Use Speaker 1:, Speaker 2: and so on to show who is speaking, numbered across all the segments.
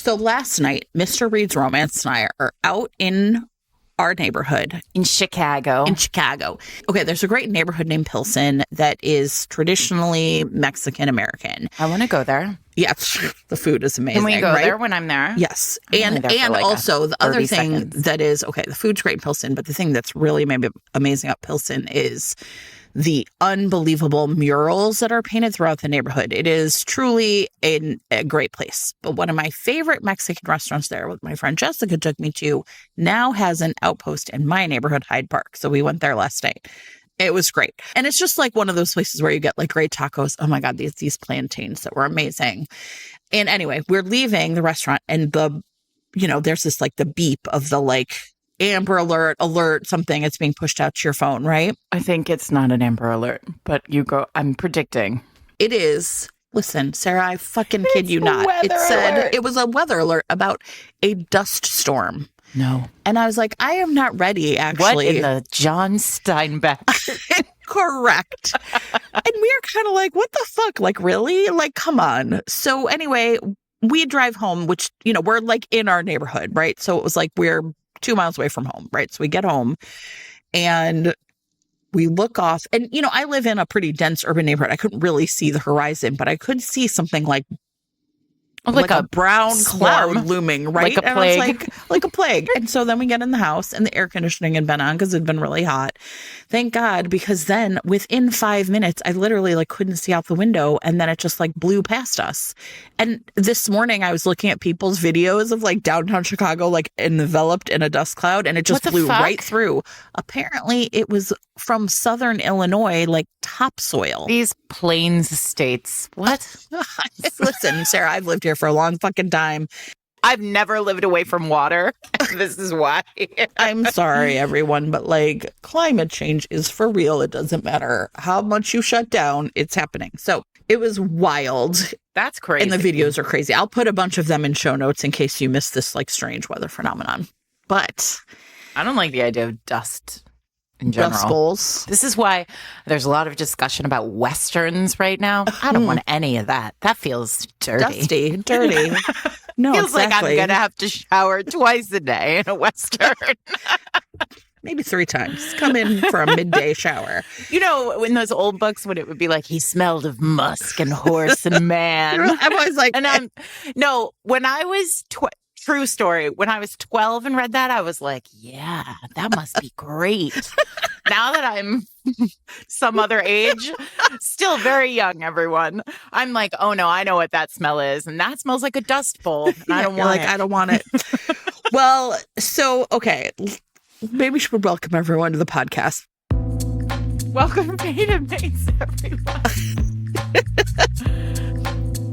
Speaker 1: So last night, Mr. Reed's Romance and I are out in our neighborhood.
Speaker 2: In Chicago.
Speaker 1: Okay, there's a great neighborhood named Pilsen that is traditionally Mexican-American.
Speaker 2: I want to go there.
Speaker 1: Yes, the food is amazing.
Speaker 2: Can we go
Speaker 1: right?
Speaker 2: there when I'm there?
Speaker 1: Yes. And also the other thing that is, okay, the food's great in Pilsen, but the thing that's really maybe amazing about Pilsen is the unbelievable murals that are painted throughout the neighborhood. It is truly a great place. But one of my favorite Mexican restaurants there, what my friend Jessica took me to, now has an outpost in my neighborhood, Hyde Park. So we went there last night. It was great. And it's just like one of those places where you get like great tacos. Oh my God, these plantains that were amazing. And anyway, we're leaving the restaurant and there's this like the beep of the like Amber alert, something. It's being pushed out to your phone, right?
Speaker 2: I think it's not an Amber Alert, but you go, I'm predicting.
Speaker 1: It is. Listen, Sarah, I fucking kid you not. It said it was a weather alert about a dust storm.
Speaker 2: No.
Speaker 1: And I was like, I am not ready, actually.
Speaker 2: What in the John Steinbeck?
Speaker 1: Correct. And we are kind of like, what the fuck? Like, really? Like, come on. So anyway, we drive home, which, we're like in our neighborhood, right? So it was like we're 2 miles away from home, right? So we get home and we look off and, I live in a pretty dense urban neighborhood. I couldn't really see the horizon, but I could see something like a brown cloud looming, right?
Speaker 2: Like a plague.
Speaker 1: And I was like a plague. And so then we get in the house and the air conditioning had been on because it'd been really hot. Thank God, because then within 5 minutes, I literally like couldn't see out the window and then it just like blew past us. And this morning I was looking at people's videos of like downtown Chicago, like enveloped in a dust cloud and it just blew right through. Apparently it was from southern Illinois, like topsoil.
Speaker 2: These plains states. What?
Speaker 1: Listen, Sarah, I've lived here for a long fucking time.
Speaker 2: I've never lived away from water. This is why.
Speaker 1: I'm sorry, everyone, but like climate change is for real. It doesn't matter how much you shut down. It's happening. So it was wild.
Speaker 2: That's crazy.
Speaker 1: And the videos are crazy. I'll put a bunch of them in show notes in case you missed this like strange weather phenomenon. But
Speaker 2: I don't like the idea of dust in general.
Speaker 1: Dust bowls.
Speaker 2: This is why there's a lot of discussion about Westerns right now. I don't want any of that. That feels dirty.
Speaker 1: Dirty. No,
Speaker 2: feels like I'm going to have to shower twice a day in a Western.
Speaker 1: Maybe 3 times. Come in for a midday shower.
Speaker 2: In those old books when it would be like, he smelled of musk and horse and man.
Speaker 1: I'm always like...
Speaker 2: And when I was... True story. When I was 12 and read that, I was like, yeah, that must be great. Now that I'm some other age, still very young, everyone, I'm like, oh no, I know what that smell is. And that smells like a dust bowl. And I don't want it.
Speaker 1: I don't want it. Well, so, okay. Maybe we should welcome everyone to the podcast.
Speaker 2: Welcome to Mates, everyone.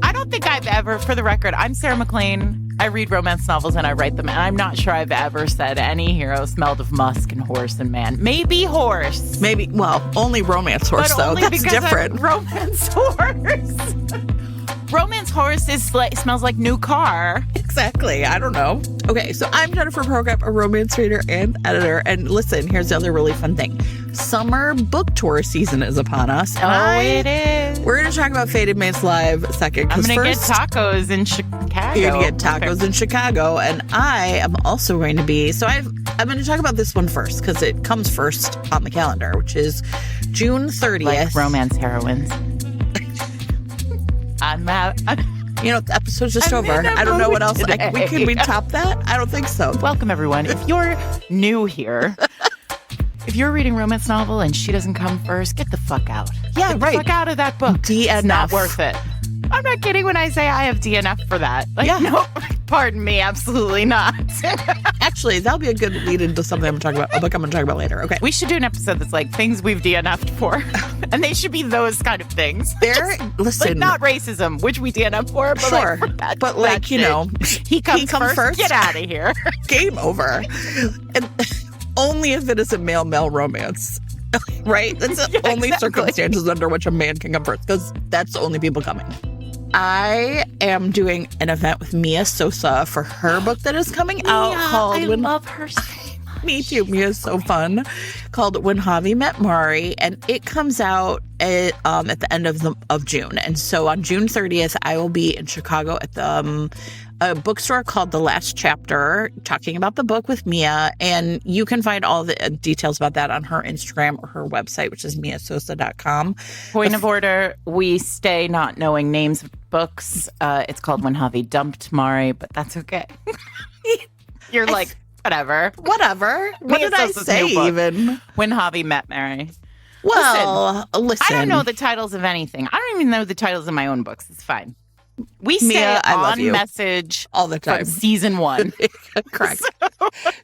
Speaker 2: I don't think I've ever, for the record, I'm Sarah McLean. I read romance novels and I write them, and I'm not sure I've ever said any hero smelled of musk and horse and man. Maybe horse.
Speaker 1: Maybe, well, only romance horse, though. That's different.
Speaker 2: Romance horse. Romance horse smells like new car.
Speaker 1: Exactly. I don't know. Okay, so I'm Jennifer Prokop, a romance reader and editor. And listen, here's the other really fun thing. Summer book tour season is upon us.
Speaker 2: It is.
Speaker 1: We're going to talk about Fated Mates Live second.
Speaker 2: I'm going to get tacos in Chicago.
Speaker 1: You're going to get tacos in Chicago. And I am also going to be, I'm going to talk about this one first because it comes first on the calendar, which is June 30th.
Speaker 2: Like romance heroines.
Speaker 1: The episode's just over. I don't know what else. Can we top that? I don't think so.
Speaker 2: Welcome, everyone. If you're new here, if you're reading a romance novel and she doesn't come first, get the fuck out.
Speaker 1: Yeah,
Speaker 2: get
Speaker 1: right.
Speaker 2: the fuck out of that book.
Speaker 1: DNF.
Speaker 2: It's not worth it. I'm not kidding when I say I have DNF for that. No, pardon me, absolutely not.
Speaker 1: Actually, that'll be a good lead into something a book I'm going to talk about later. Okay.
Speaker 2: We should do an episode that's like things we've DNF'd for. And they should be those kind of things.
Speaker 1: Listen.
Speaker 2: Like not racism, which we DNF for, but
Speaker 1: sure.
Speaker 2: He comes first. Get out of here.
Speaker 1: Game over. And only if it is a male-male romance. Right? That's the only circumstances under which a man can come first, because that's the only people coming. I am doing an event with Mia Sosa for her book that is coming out called...
Speaker 2: I love her so
Speaker 1: Me too. Mia's so fun. Called When Javi Met Mari, and it comes out at the end of June. And so on June 30th, I will be in Chicago at the a bookstore called The Last Chapter, talking about the book with Mia. And you can find all the details about that on her Instagram or her website, which is miasosa.com.
Speaker 2: Point of order, we stay not knowing names of books. It's called When Javi Dumped Mari, but that's okay. You're like, whatever.
Speaker 1: Whatever. What did I say even?
Speaker 2: When Javi Met Mari.
Speaker 1: Well, listen.
Speaker 2: I don't know the titles of anything. I don't even know the titles of my own books. It's fine. We stay
Speaker 1: Mia, I love
Speaker 2: on
Speaker 1: you.
Speaker 2: Message
Speaker 1: all the time.
Speaker 2: From season 1.
Speaker 1: Correct.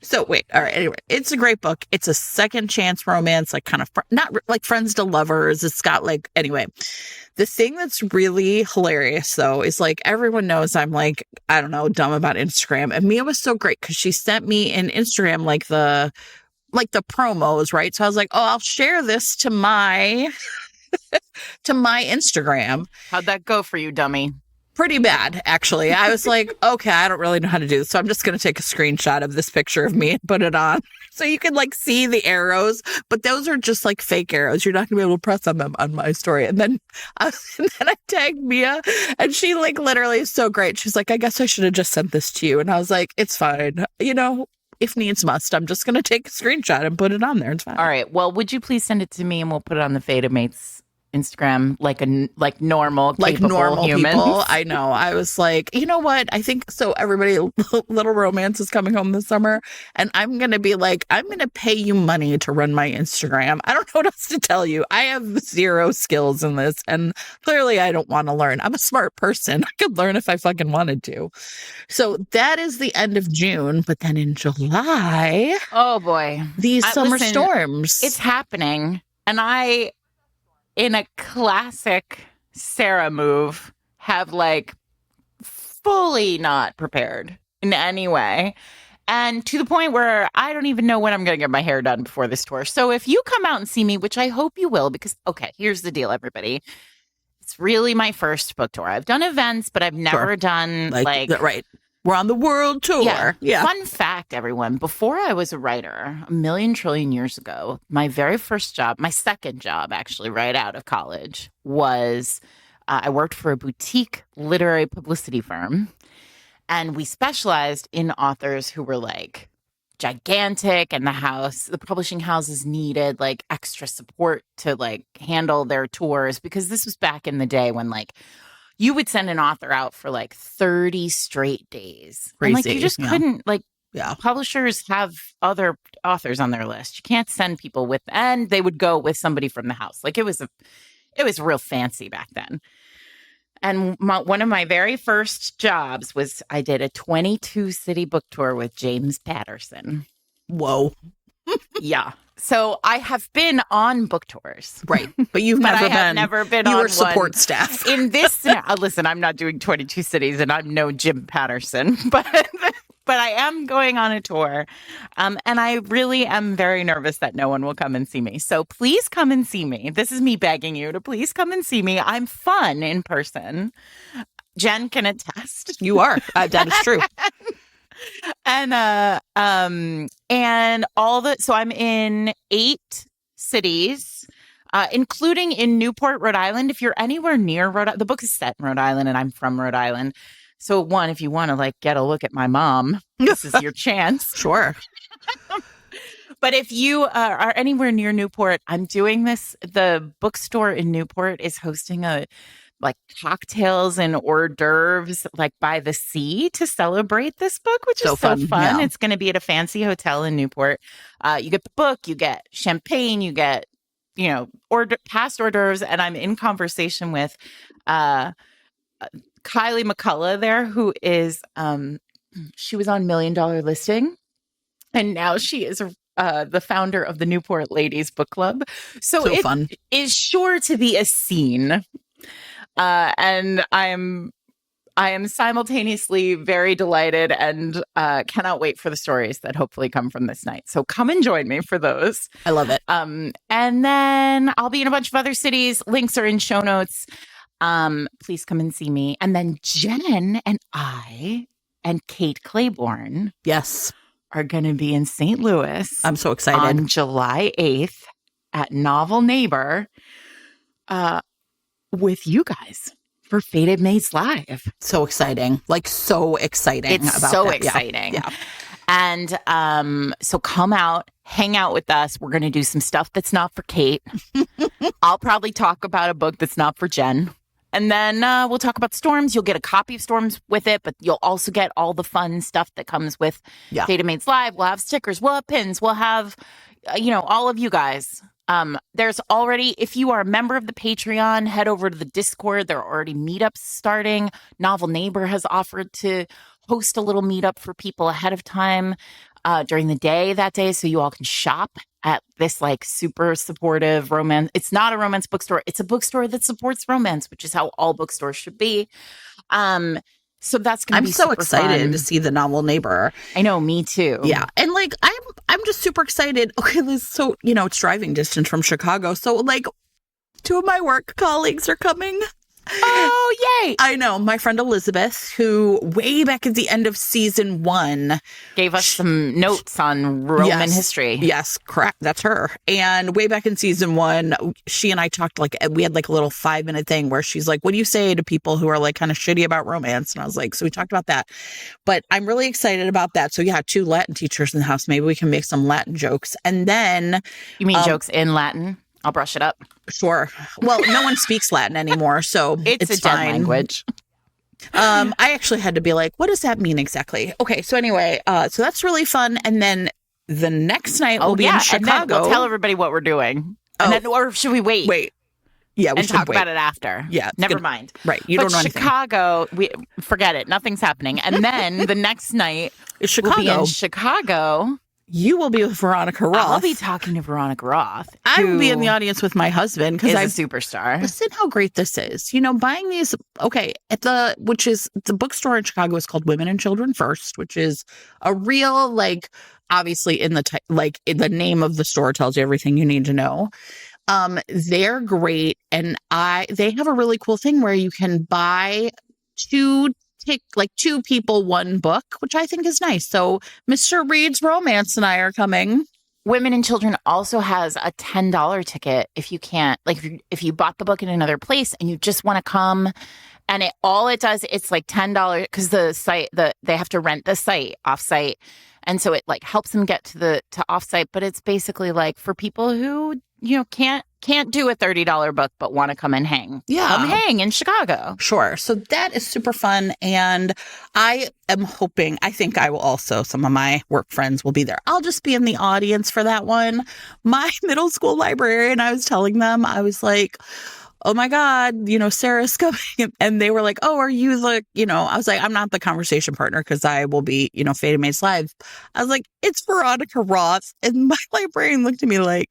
Speaker 1: So wait, all right. Anyway, it's a great book. It's a second chance romance, like kind of not like friends to lovers. It's got like, anyway, the thing that's really hilarious though is like everyone knows I'm like, I don't know, dumb about Instagram. And Mia was so great because she sent me in Instagram like the promos, right? So I was like, oh, I'll share this to my to my Instagram.
Speaker 2: How'd that go for you, dummy?
Speaker 1: Pretty bad, actually. I was like, okay, I don't really know how to do this. So I'm just going to take a screenshot of this picture of me and put it on. So you can like see the arrows, but those are just like fake arrows. You're not going to be able to press on them on my story. And then I tagged Mia and she like literally is so great. She's like, I guess I should have just sent this to you. And I was like, it's fine. You know, if needs must, I'm just going to take a screenshot and put it on there. It's fine.
Speaker 2: All right. Well, would you please send it to me and we'll put it on the Fada Mates Instagram like normal humans.
Speaker 1: People. I know. I was like, you know what? I think so. Everybody, Little Romance is coming home this summer, and I'm gonna be like, I'm gonna pay you money to run my Instagram. I don't know what else to tell you. I have zero skills in this, and clearly, I don't want to learn. I'm a smart person. I could learn if I fucking wanted to. So that is the end of June, but then in July,
Speaker 2: oh boy,
Speaker 1: these summer storms.
Speaker 2: It's happening, and I. In a classic Sarah move, have like fully not prepared in any way. And to the point where I don't even know when I'm going to get my hair done before this tour. So if you come out and see me, which I hope you will, because, okay, here's the deal, everybody. It's really my first book tour. I've done events, but I've never done like
Speaker 1: right. We're on the world tour. Yeah.
Speaker 2: Fun fact, everyone. Before I was a writer, a million trillion years ago, my very first job, my second job, actually, right out of college, was I worked for a boutique literary publicity firm. And we specialized in authors who were like gigantic, and the publishing houses needed like extra support to like handle their tours, because this was back in the day when like you would send an author out for like 30 straight days.
Speaker 1: Crazy.
Speaker 2: And like you just couldn't
Speaker 1: Yeah.
Speaker 2: Publishers have other authors on their list. You can't send people with, and they would go with somebody from the house. Like it was real fancy back then. And one of my very first jobs was I did a 22 city book tour with James Patterson.
Speaker 1: Whoa.
Speaker 2: Yeah. So I have been on book tours.
Speaker 1: Right. But you've
Speaker 2: never been
Speaker 1: you
Speaker 2: on
Speaker 1: were support
Speaker 2: one.
Speaker 1: staff.
Speaker 2: In this, listen, I'm not doing 22 cities and I'm no Jim Patterson, but I am going on a tour. And I really am very nervous that no one will come and see me. So please come and see me. This is me begging you to please come and see me. I'm fun in person. Jen can attest.
Speaker 1: You are. That is true.
Speaker 2: And so I'm in 8 cities, including in Newport, Rhode Island. If you're anywhere near Rhode Island, the book is set in Rhode Island and I'm from Rhode Island. So one, if you want to like get a look at my mom, this is your chance.
Speaker 1: Sure.
Speaker 2: But if you are anywhere near Newport, I'm doing this. The bookstore in Newport is hosting a like cocktails and hors d'oeuvres like by the sea to celebrate this book, which is so fun.
Speaker 1: Yeah.
Speaker 2: It's going to be at a fancy hotel in Newport. You get the book, you get champagne, you get, past hors d'oeuvres. And I'm in conversation with Kylie McCullough there, who is, she was on $1 Million Listing. And now she is the founder of the Newport Ladies Book Club. So it
Speaker 1: fun.
Speaker 2: Is sure to be a scene. And I am simultaneously very delighted and cannot wait for the stories that hopefully come from this night. So come and join me for those.
Speaker 1: I love it.
Speaker 2: And then I'll be in a bunch of other cities. Links are in show notes. Please come and see me. And then Jen and I and Kate Claiborne.
Speaker 1: Yes.
Speaker 2: are going to be in St. Louis.
Speaker 1: I'm so excited.
Speaker 2: On July 8th at Novel Neighbor with you guys for Faded Maids Live.
Speaker 1: So exciting. Like, so exciting.
Speaker 2: It's
Speaker 1: about
Speaker 2: so
Speaker 1: that.
Speaker 2: exciting.
Speaker 1: Yeah.
Speaker 2: And so come out, hang out with us. We're going to do some stuff that's not for Kate. I'll probably talk about a book that's not for Jen. And then we'll talk about Storms. You'll get a copy of Storms with it, but you'll also get all the fun stuff that comes with Faded Maids Live. We'll have stickers. We'll have pins. We'll have, all of you guys. There's already, if you are a member of the Patreon, head over to the Discord. There are already meetups starting. Novel Neighbor has offered to host a little meetup for people ahead of time during the day that day, so you all can shop at this like super supportive romance. It's not a romance bookstore. It's a bookstore that supports romance, which is how all bookstores should be. So that's going to be
Speaker 1: so
Speaker 2: super
Speaker 1: excited
Speaker 2: fun.
Speaker 1: to see the Novel Neighbor.
Speaker 2: I know, me too.
Speaker 1: Yeah. And like, I'm just super excited. Okay, Liz, so, it's driving distance from Chicago. So like 2 of my work colleagues are coming.
Speaker 2: Oh, yay.
Speaker 1: I know. My friend Elizabeth, who way back at the end of season 1
Speaker 2: gave us some notes on Roman history.
Speaker 1: Yes, correct. That's her. And way back in season 1, she and I talked, like, we had like a little 5-minute thing where she's like, what do you say to people who are like kind of shitty about romance? And I was like, so we talked about that. But I'm really excited about that. So yeah, 2 Latin teachers in the house. Maybe we can make some Latin jokes. And then...
Speaker 2: You mean jokes in Latin? I'll brush it up.
Speaker 1: Sure. Well, no one speaks Latin anymore, so
Speaker 2: it's a dead language.
Speaker 1: I actually had to be like, what does that mean exactly? Okay, so anyway, so that's really fun. And then the next night we'll be in Chicago.
Speaker 2: And then we'll tell everybody what we're doing. And then, or should we wait?
Speaker 1: Wait. Yeah, we
Speaker 2: and
Speaker 1: should
Speaker 2: talk
Speaker 1: wait.
Speaker 2: about it after.
Speaker 1: Yeah.
Speaker 2: Never mind.
Speaker 1: Right. You don't know anything.
Speaker 2: Chicago, forget it. Nothing's happening. And then the next night
Speaker 1: Chicago.
Speaker 2: We'll be in Chicago.
Speaker 1: You will be with Veronica Roth.
Speaker 2: I'll be talking to Veronica Roth.
Speaker 1: I will be in the audience with my husband because I'm
Speaker 2: a superstar.
Speaker 1: Listen how great this is. Buying these, which is the bookstore in Chicago is called Women and Children First, which is a real, like, obviously in the name of the store tells you everything you need to know. They're great. And they have a really cool thing where you can buy 2 people, 1 book, which I think is nice. So Mr. Reed's Romance and I are coming.
Speaker 2: Women and Children also has a $10 ticket if you can't, like, if you bought the book in another place and you just want to come. And all it does, it's like $10 because the site, they have to rent the site offsite. And so it like helps them get to offsite. But it's basically like for people who, can't do a $30 book, but want to come and hang.
Speaker 1: Yeah.
Speaker 2: Come hang in Chicago.
Speaker 1: Sure. So that is super fun. And I am hoping, I think I will also, some of my work friends will be there. I'll just be in the audience for that one. My middle school librarian, I was telling them, I was like, oh my God, Sarah's coming. And they were like, oh, are you the, I was like, I'm not the conversation partner because I will be, Faded Maids Live. I was like, it's Veronica Roth. And my librarian looked at me like,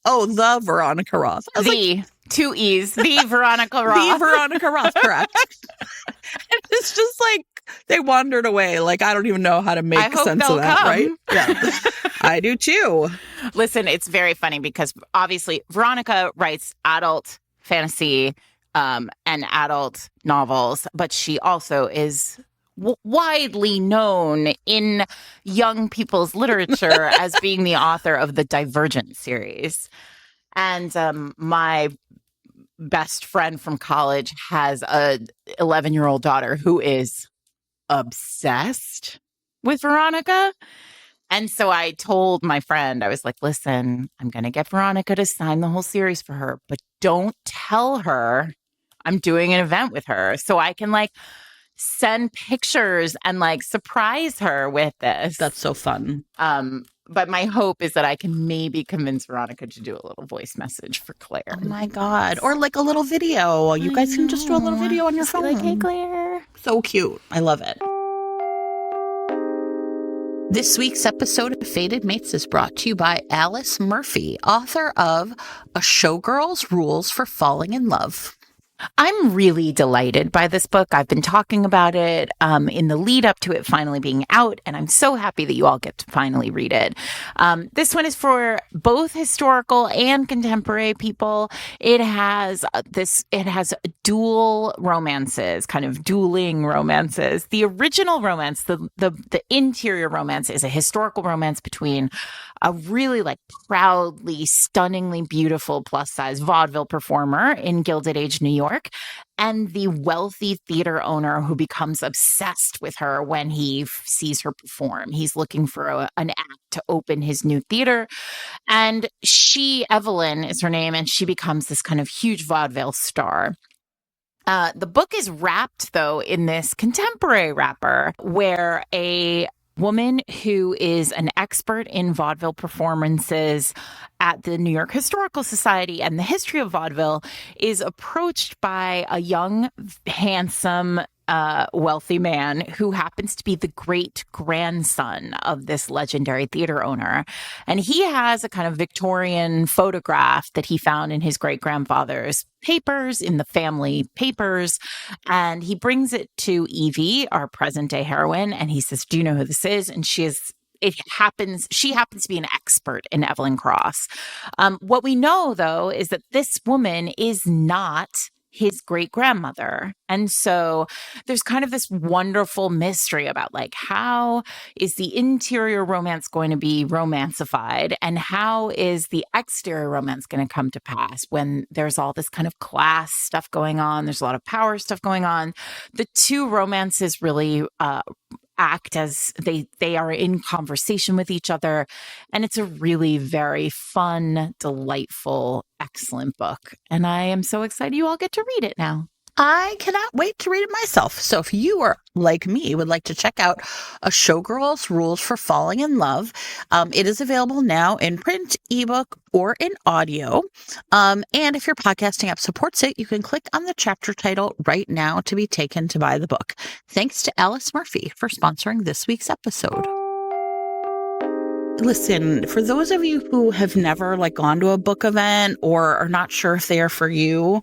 Speaker 1: oh, the Veronica Roth. I was like,
Speaker 2: 2 E's, the Veronica Roth.
Speaker 1: The Veronica Roth, correct. And it's just like, they wandered away. Like, I don't even know how to make sense of that, right? Yeah. I do too.
Speaker 2: Listen, it's very funny because obviously Veronica writes adult fantasy and adult novels, but she also is widely known in young people's literature as being the author of the Divergent series. And my best friend from college has a 11-year-old daughter who is obsessed with Veronica. And so I told my friend, I was like, listen, I'm going to get Veronica to sign the whole series for her, but don't tell her I'm doing an event with her so I can like send pictures and like surprise her with this.
Speaker 1: That's so fun.
Speaker 2: But my hope is that I can maybe convince Veronica to do a little voice message for Claire.
Speaker 1: Oh my God. Or like a little video. You guys can just do a little video on your phone.
Speaker 2: Like, hey, Claire.
Speaker 1: So cute. I love it. This week's episode of Faded Mates is brought to you by Alice Murphy, author of A Showgirl's Rules for Falling in Love.
Speaker 2: I'm really delighted by this book. I've been talking about it in the lead up to it finally being out, and I'm so happy that you all get to finally read it. This one is for both historical and contemporary people. It has dual romances, kind of dueling romances. The original romance, the interior romance, is a historical romance between a really like proudly, stunningly beautiful plus size vaudeville performer in Gilded Age New York and the wealthy theater owner who becomes obsessed with her when he sees her perform. He's looking for an act to open his new theater. And Evelyn is her name, and she becomes this kind of huge vaudeville star. The book is wrapped, though, in this contemporary wrapper where a woman who is an expert in vaudeville performances at the New York Historical Society and the history of vaudeville is approached by a young, handsome, wealthy man who happens to be the great grandson of this legendary theater owner. And he has a kind of Victorian photograph that he found in his great grandfather's papers, in the family papers. And he brings it to Evie, our present day heroine. And he says, "Do you know who this is?" And she happens to be an expert in Evelyn Cross. What we know, though, is that this woman is not his great grandmother. And so there's kind of this wonderful mystery about like, how is the interior romance going to be romancified and how is the exterior romance going to come to pass when there's all this kind of class stuff going on. There's a lot of power stuff going on. The two romances really act as they are in conversation with each other. And it's a really very fun, delightful, excellent book. And I am so excited you all get to read it now.
Speaker 1: I cannot wait to read it myself. So if you are like me, would like to check out A Showgirl's Rules for Falling in Love, it is available now in print, ebook, or in audio. And if your podcasting app supports it, you can click on the chapter title right now to be taken to buy the book. Thanks to Alice Murphy for sponsoring this week's episode. Listen, for those of you who have never gone to a book event or are not sure if they are for you,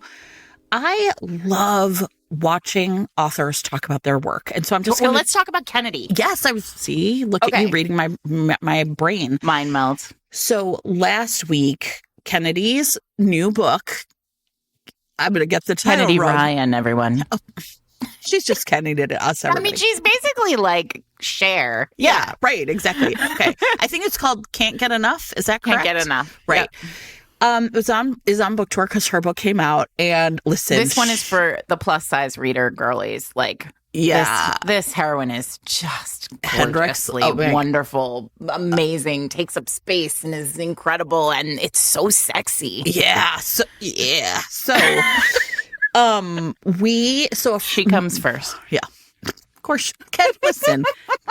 Speaker 1: I love watching authors talk about their work. And so I'm just
Speaker 2: let's talk about Kennedy.
Speaker 1: Yes, look at you reading my brain.
Speaker 2: Mind melt.
Speaker 1: So last week, Kennedy's new book, I'm going to get the title
Speaker 2: Kennedy
Speaker 1: wrong.
Speaker 2: Ryan, everyone.
Speaker 1: Oh, she's just Kennedy to us, everybody.
Speaker 2: I mean, she's basically like Cher.
Speaker 1: Yeah, right, exactly. Okay. I think it's called Can't Get Enough. Is that correct?
Speaker 2: Can't Get Enough.
Speaker 1: Right. Yep. Is on book tour because her book came out, and listen,
Speaker 2: this one is for the plus size reader girlies. This heroine is just gorgeously wonderful, amazing, takes up space and is incredible, and it's so sexy.
Speaker 1: So
Speaker 2: she comes first.
Speaker 1: Yeah. Of course, listen,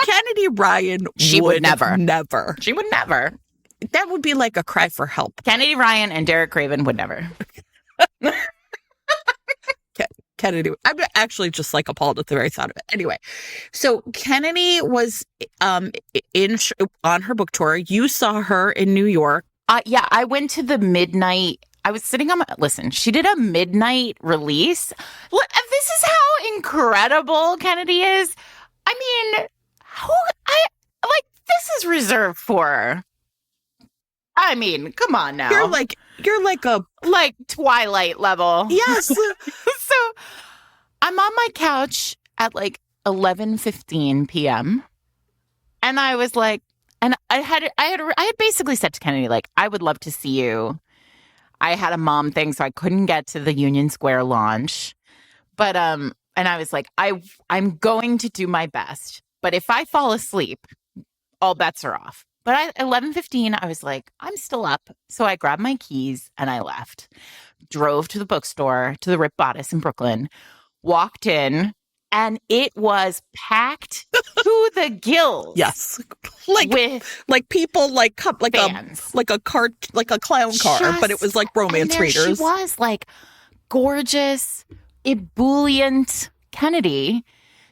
Speaker 1: Kennedy Ryan would never.
Speaker 2: She would never.
Speaker 1: That would be like a cry for help.
Speaker 2: Kennedy Ryan and Derek Craven would never.
Speaker 1: Kennedy, I'm actually just appalled at the very thought of it. Anyway, so Kennedy was on her book tour. You saw her in New York.
Speaker 2: Yeah, I went to the midnight. I was sitting on listen, she did a midnight release. Look, this is how incredible Kennedy is. I mean, this is reserved for her. I mean, come on now.
Speaker 1: You're like a
Speaker 2: Twilight level.
Speaker 1: Yes.
Speaker 2: So I'm on my couch at 11:15 p.m. and I was like, and I had basically said to Kennedy, I would love to see you. I had a mom thing, so I couldn't get to the Union Square launch. But and I was like, I'm going to do my best. But if I fall asleep, all bets are off. But at 11:15, I was like, I'm still up. So I grabbed my keys and I left. Drove to the bookstore, to the Rip Bodice in Brooklyn, walked in, and it was packed to the gills.
Speaker 1: Yes.
Speaker 2: With
Speaker 1: people
Speaker 2: fans.
Speaker 1: a clown car, but it was romance readers.
Speaker 2: She was gorgeous, ebullient Kennedy.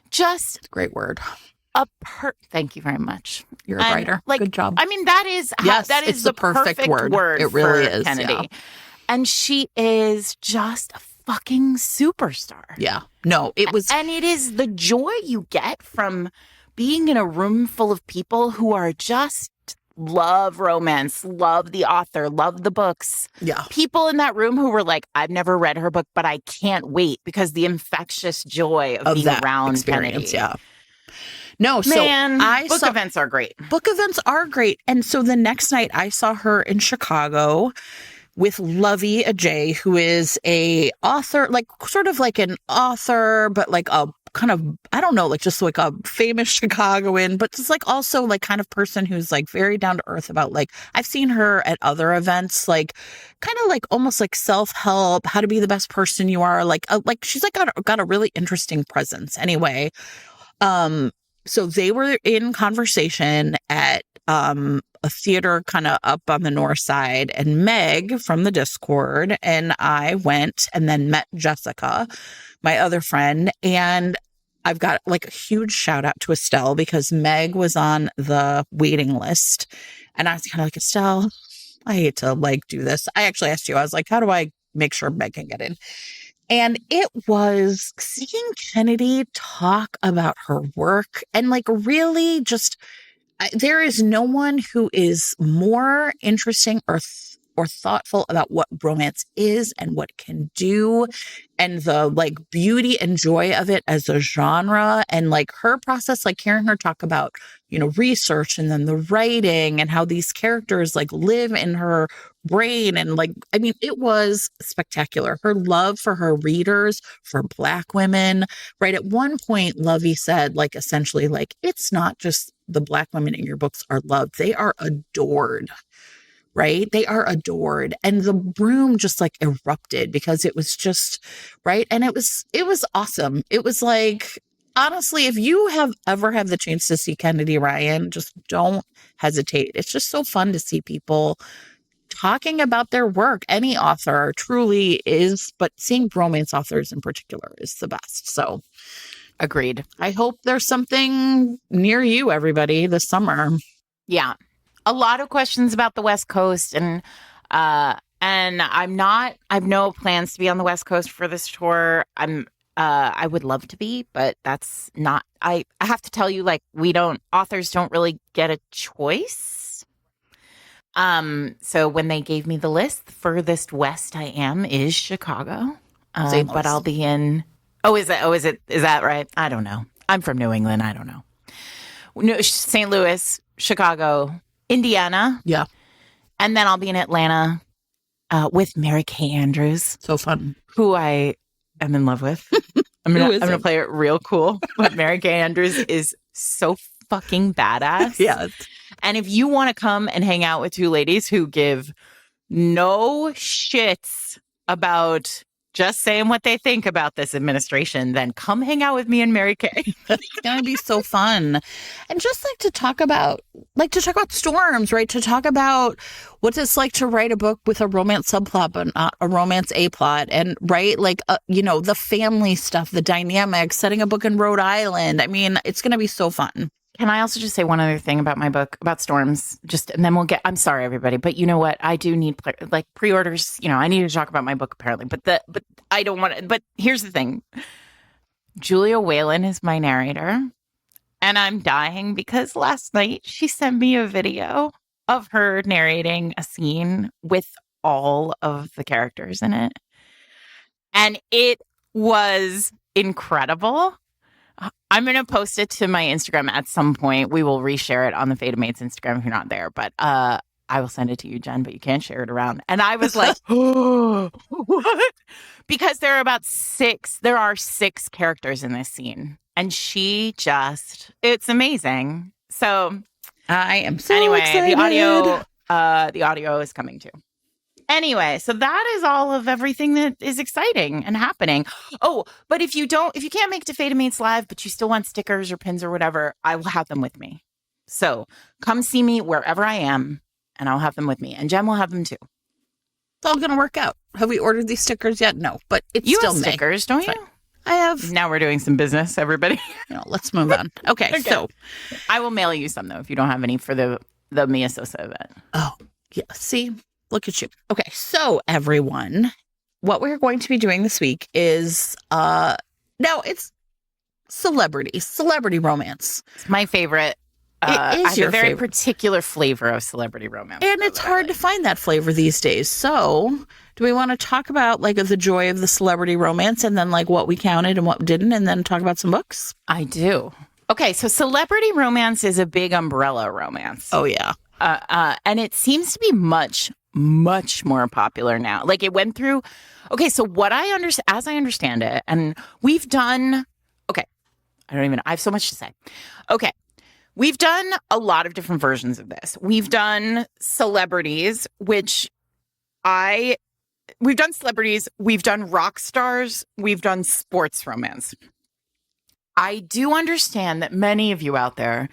Speaker 2: Just
Speaker 1: great word.
Speaker 2: Thank you very much.
Speaker 1: You're a writer.
Speaker 2: Good
Speaker 1: job.
Speaker 2: I mean, that is
Speaker 1: the perfect word. It really is.
Speaker 2: Kennedy.
Speaker 1: Yeah.
Speaker 2: And she is just fucking superstar.
Speaker 1: Yeah. No, it was.
Speaker 2: And it is the joy you get from being in a room full of people who are just love romance, love the author, love the books.
Speaker 1: Yeah.
Speaker 2: People in that room who were like, I've never read her book, but I can't wait because the infectious joy of being around
Speaker 1: experience.
Speaker 2: Kennedy.
Speaker 1: Yeah. No,
Speaker 2: Man,
Speaker 1: so
Speaker 2: book events are great.
Speaker 1: Book events are great. And so the next night I saw her in Chicago with Lovey Ajay, who is a author, like sort of like an author, but like a kind of, I don't know, like just like a famous Chicagoan, but just like also like kind of person who's like very down to earth about like, I've seen her at other events, like kind of like almost like self-help, how to be the best person you are. Like she's like got a really interesting presence anyway. So they were in conversation at a theater kind of up on the north side, and Meg from the Discord and I went and then met Jessica, my other friend. And I've got like a huge shout out to Estelle because Meg was on the waiting list. And I was kind of like, Estelle, I hate to like do this. I actually asked you, I was like, how do I make sure Meg can get in? And it was seeing Kennedy talk about her work and like really just, there is no one who is more interesting or thoughtful about what romance is and what it can do and the like beauty and joy of it as a genre. And like her process, like hearing her talk about, you know, research and then the writing and how these characters like live in her brain. And like, I mean, it was spectacular. Her love for her readers, for Black women, right? At one point, Lovey said, like, essentially, like, it's not just the Black women in your books are loved. They are adored. Right? They are adored. And the room just like erupted because it was just, right? And it was awesome. It was like, honestly, if you have ever had the chance to see Kennedy Ryan, just don't hesitate. It's just so fun to see people talking about their work. Any author truly is, but seeing romance authors in particular is the best. So
Speaker 2: agreed.
Speaker 1: I hope there's something near you, everybody, this summer.
Speaker 2: Yeah. A lot of questions about the West Coast, and I have no plans to be on the West Coast for this tour. I would love to be, but that's not, I have to tell you, like, authors don't really get a choice. So when they gave me the list, the furthest west I am is Chicago. But I'll be in, is that right? I don't know. I'm from New England. I don't know. No, St. Louis, Chicago, Indiana.
Speaker 1: Yeah.
Speaker 2: And then I'll be in Atlanta with Mary Kay Andrews.
Speaker 1: So fun.
Speaker 2: Who I am in love with. I'm gonna play it real cool. But Mary Kay Andrews is so fucking badass.
Speaker 1: Yeah.
Speaker 2: And if you want to come and hang out with two ladies who give no shits about just saying what they think about this administration, then come hang out with me and Mary Kay.
Speaker 1: It's going to be so fun. And just like to talk about storms, right? To talk about what it's like to write a book with a romance subplot, but not a romance A plot. And right, like, the family stuff, the dynamics, setting a book in Rhode Island. I mean, it's going to be so fun.
Speaker 2: Can I also just say one other thing about my book, about storms? And then I'm sorry, everybody, but you know what? I do need pre-orders. I need to talk about my book apparently, but I don't want to. But here's the thing. Julia Whalen is my narrator, and I'm dying because last night she sent me a video of her narrating a scene with all of the characters in it. And it was incredible. I'm going to post it to my Instagram at some point. We will reshare it on the Fade Mates Instagram if you're not there. But I will send it to you, Jen, but you can't share it around. And I was like, oh, what? Because there are 6 characters in this scene. And it's amazing. So
Speaker 1: I am so excited.
Speaker 2: The audio is coming too. Anyway, so that is all of everything that is exciting and happening. Oh, but if you can't make it to Fade Mates Live, but you still want stickers or pins or whatever, I will have them with me. So come see me wherever I am, and I'll have them with me. And Jen will have them too.
Speaker 1: It's all going to work out. Have we ordered these stickers yet? No, but it's
Speaker 2: you
Speaker 1: still
Speaker 2: have stickers, don't you?
Speaker 1: I have.
Speaker 2: Now we're doing some business, everybody.
Speaker 1: Let's move on. Okay, so
Speaker 2: I will mail you some though if you don't have any for the Mia Sosa event.
Speaker 1: Oh, yeah. See. Look at you. Okay, so everyone, what we're going to be doing this week is now it's celebrity romance.
Speaker 2: It's my favorite.
Speaker 1: It is
Speaker 2: I have
Speaker 1: your
Speaker 2: a very
Speaker 1: favorite.
Speaker 2: particular flavor of celebrity romance.
Speaker 1: And it's hard to find that flavor these days. So do we want to talk about like the joy of the celebrity romance and then like what we counted and what didn't, and then talk about some books?
Speaker 2: I do. Okay, so celebrity romance is a big umbrella romance.
Speaker 1: Oh, yeah.
Speaker 2: And it seems to be much more popular now. Like it went through. Okay, so what as I understand it, and we've done. Okay, I have so much to say. Okay. We've done a lot of different versions of this. We've done celebrities, we've done celebrities, we've done rock stars, we've done sports romance. I do understand that many of you out there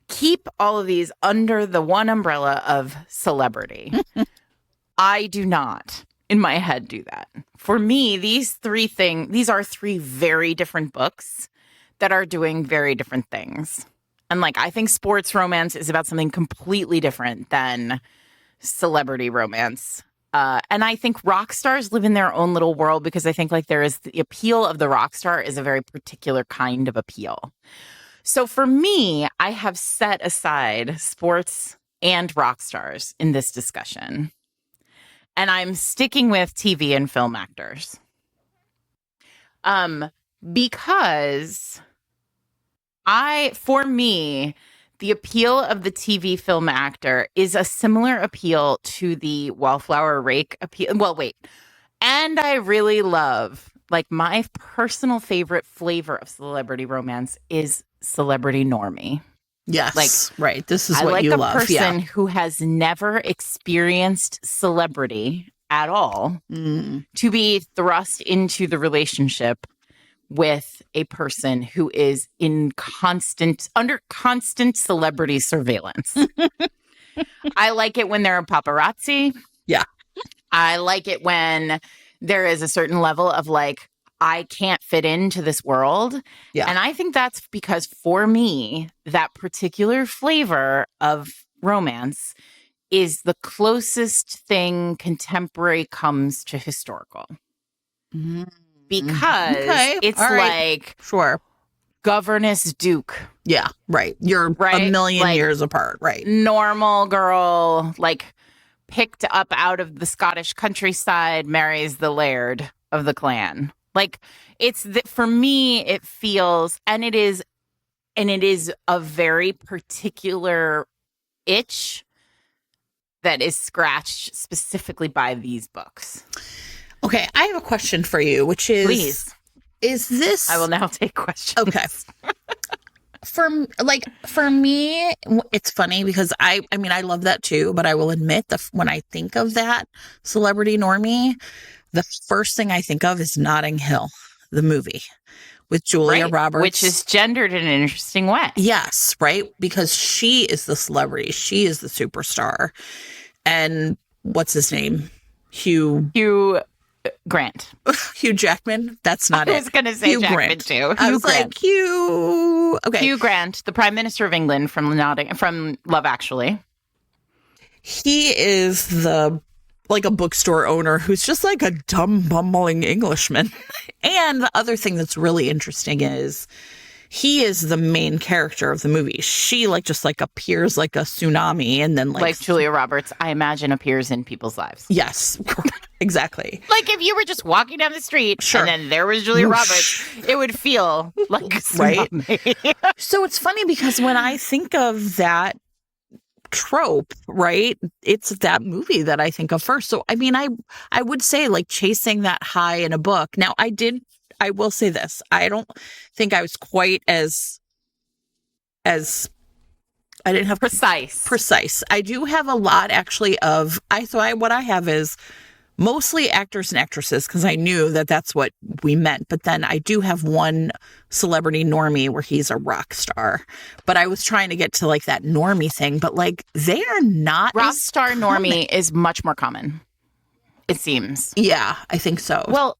Speaker 2: keep all of these under the one umbrella of celebrity. I do not, in my head, do that. For me, these are three very different books that are doing very different things. And like, I think sports romance is about something completely different than celebrity romance. And I think rock stars live in their own little world because I think like there is the appeal of the rock star is a very particular kind of appeal. So for me, I have set aside sports and rock stars in this discussion. And I'm sticking with TV and film actors. Because for me, the appeal of the TV film actor is a similar appeal to the wallflower rake appeal. Well, wait. And I really love, like, my personal favorite flavor of celebrity romance is celebrity normie.
Speaker 1: Yes.
Speaker 2: Like,
Speaker 1: right. This is what you love.
Speaker 2: I like a person who has never experienced celebrity at all to be thrust into the relationship with a person who is under constant celebrity surveillance. I like it when there are paparazzi.
Speaker 1: Yeah.
Speaker 2: I like it when there is a certain level of like, I can't fit into this world.
Speaker 1: Yeah.
Speaker 2: And I think that's because for me, that particular flavor of romance is the closest thing contemporary comes to historical.
Speaker 1: Mm-hmm.
Speaker 2: Because it's like
Speaker 1: sure,
Speaker 2: governess Duke.
Speaker 1: Yeah, right. You're a million
Speaker 2: like,
Speaker 1: years apart, right?
Speaker 2: Normal girl, like picked up out of the Scottish countryside, marries the laird of the clan. Like for me, it feels, and it is a very particular itch that is scratched specifically by these books.
Speaker 1: Okay, I have a question for you, which is...
Speaker 2: Please.
Speaker 1: Is this...
Speaker 2: I will now take questions.
Speaker 1: Okay. For me, it's funny because I mean, I love that too, but I will admit that when I think of that celebrity normie, the first thing I think of is Notting Hill, the movie with Julia Roberts.
Speaker 2: Which is gendered in an interesting way.
Speaker 1: Yes, right? Because she is the celebrity. She is the superstar. And what's his name? Hugh
Speaker 2: Grant.
Speaker 1: Hugh Jackman? That's not it.
Speaker 2: I was going to say
Speaker 1: Hugh
Speaker 2: Jackman
Speaker 1: Grant.
Speaker 2: too.
Speaker 1: I was like, Hugh. Okay.
Speaker 2: Hugh Grant, the Prime Minister of England from Love Actually.
Speaker 1: He is a bookstore owner who's just like a dumb, bumbling Englishman. And the other thing that's really interesting is he is the main character of the movie. She just appears like a tsunami and then
Speaker 2: like Julia Roberts, I imagine, appears in people's lives.
Speaker 1: Yes, exactly.
Speaker 2: Like if you were just walking down the street and then there was Julia Roberts, it would feel like a tsunami.
Speaker 1: Right? So it's funny because when I think of that trope, right, it's that movie that I think of first. So I mean, I would say chasing that high in a book. Now I will say this. I don't think I was quite as I didn't have precise. I do have a lot actually of what I have is mostly actors and actresses because I knew that that's what we meant. But then I do have one celebrity normie where he's a rock star. But I was trying to get to that normie thing. But they are not
Speaker 2: rock star normie is much more common. It seems.
Speaker 1: Yeah, I think so.
Speaker 2: Well,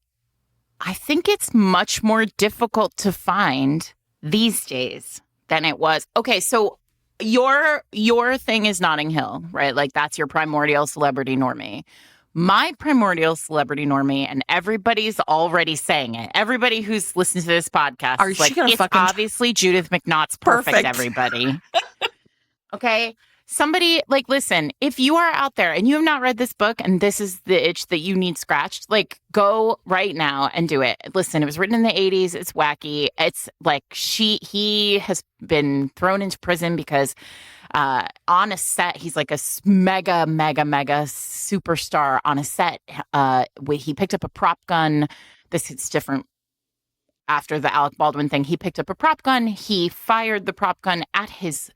Speaker 2: I think it's much more difficult to find these days than it was. Okay, so your thing is Notting Hill, right? That's your primordial celebrity normie. My primordial celebrity normie, and everybody's already saying it. Everybody who's listened to this podcast is like, it's obviously Judith McNaught's perfect. Everybody. Okay. Somebody, like, listen, if you are out there and you have not read this book and this is the itch that you need scratched, like, go right now and do it. Listen, it was written in the 80s. It's wacky. It's like he has been thrown into prison because on a set, he's like a mega superstar on a set. He picked up a prop gun. This is different. After the Alec Baldwin thing, he picked up a prop gun. He fired the prop gun at his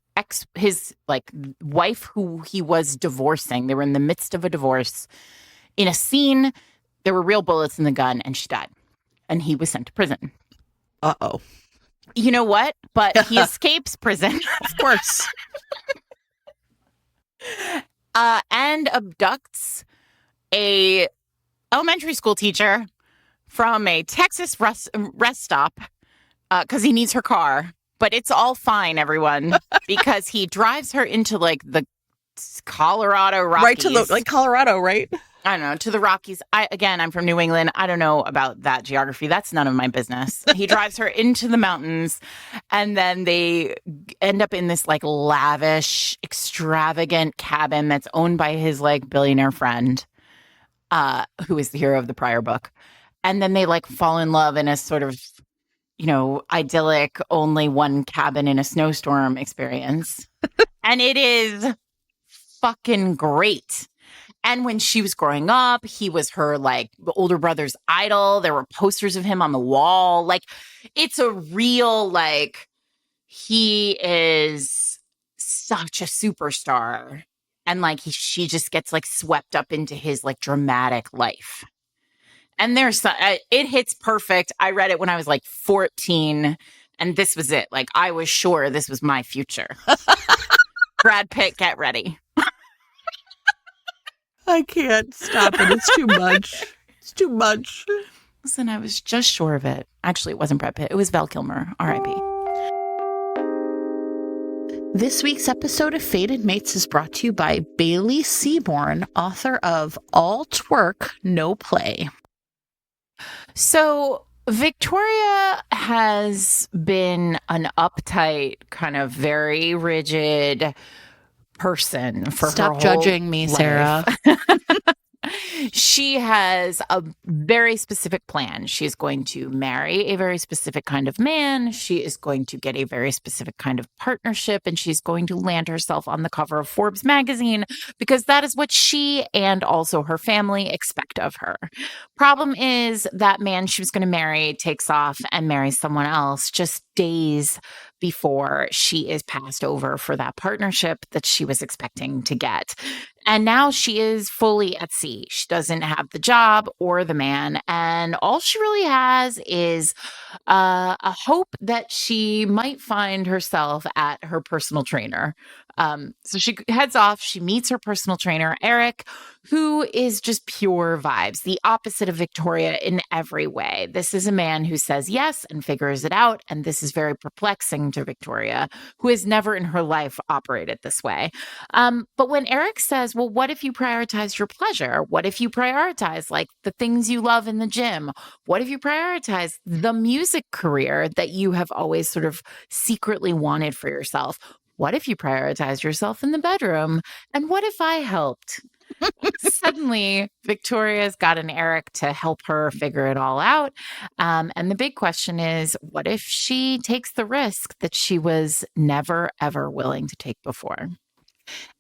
Speaker 2: like wife who he was divorcing. They were in the midst of a divorce. In a scene, there were real bullets in the gun and she died. And he was sent to prison.
Speaker 1: Uh-oh.
Speaker 2: You know what? But he escapes prison.
Speaker 1: Of course.
Speaker 2: And abducts a elementary school teacher from a Texas rest stop because he needs her car. But it's all fine, everyone, because he drives her into like the Colorado Rockies.
Speaker 1: Right to the Colorado, right?
Speaker 2: I don't know, to the Rockies. I'm from New England. I don't know about that geography. That's none of my business. He drives her into the mountains, and then they end up in this like lavish, extravagant cabin that's owned by his like billionaire friend, who is the hero of the prior book. And then they like fall in love in a sort of, you know, idyllic, only one cabin in a snowstorm experience. And it is fucking great. And when she was growing up, he was her like older brother's idol. There were posters of him on the wall. Like, it's a real, like, he is such a superstar. And like, she just gets like swept up into his like dramatic life. And there's it hits perfect. I read it when I was like 14, and this was it. Like, I was sure this was my future. Brad Pitt, get ready.
Speaker 1: I can't stop it. It's too much. It's too much.
Speaker 2: Listen, I was just sure of it. Actually, it wasn't Brad Pitt. It was Val Kilmer. R.I.P.
Speaker 1: This week's episode of Fated Mates is brought to you by Bailey Seaborn, author of All Twerk, No Play.
Speaker 2: So Victoria has been an uptight, kind of very rigid person for her whole
Speaker 1: Stop judging me,
Speaker 2: life.
Speaker 1: Sarah.
Speaker 2: She has a very specific plan. She's going to marry a very specific kind of man. She is going to get a very specific kind of partnership, and she's going to land herself on the cover of Forbes magazine because that is what she and also her family expect of her. Problem is that man she was going to marry takes off and marries someone else just days before she is passed over for that partnership that she was expecting to get. And now she is fully at sea. She doesn't have the job or the man. And all she really has is a hope that she might find herself at her personal trainer. So she heads off. She meets her personal trainer, Eric, who is just pure vibes, the opposite of Victoria in every way. This is a man who says yes and figures it out. And this is very perplexing to Victoria, who has never in her life operated this way. But when Eric says, well, what if you prioritize your pleasure? What if you prioritize like the things you love in the gym? What if you prioritize the music career that you have always sort of secretly wanted for yourself? What if you prioritize yourself in the bedroom? And what if I helped? Suddenly, Victoria's got an Eric to help her figure it all out. And the big question is, what if she takes the risk that she was never, ever willing to take before?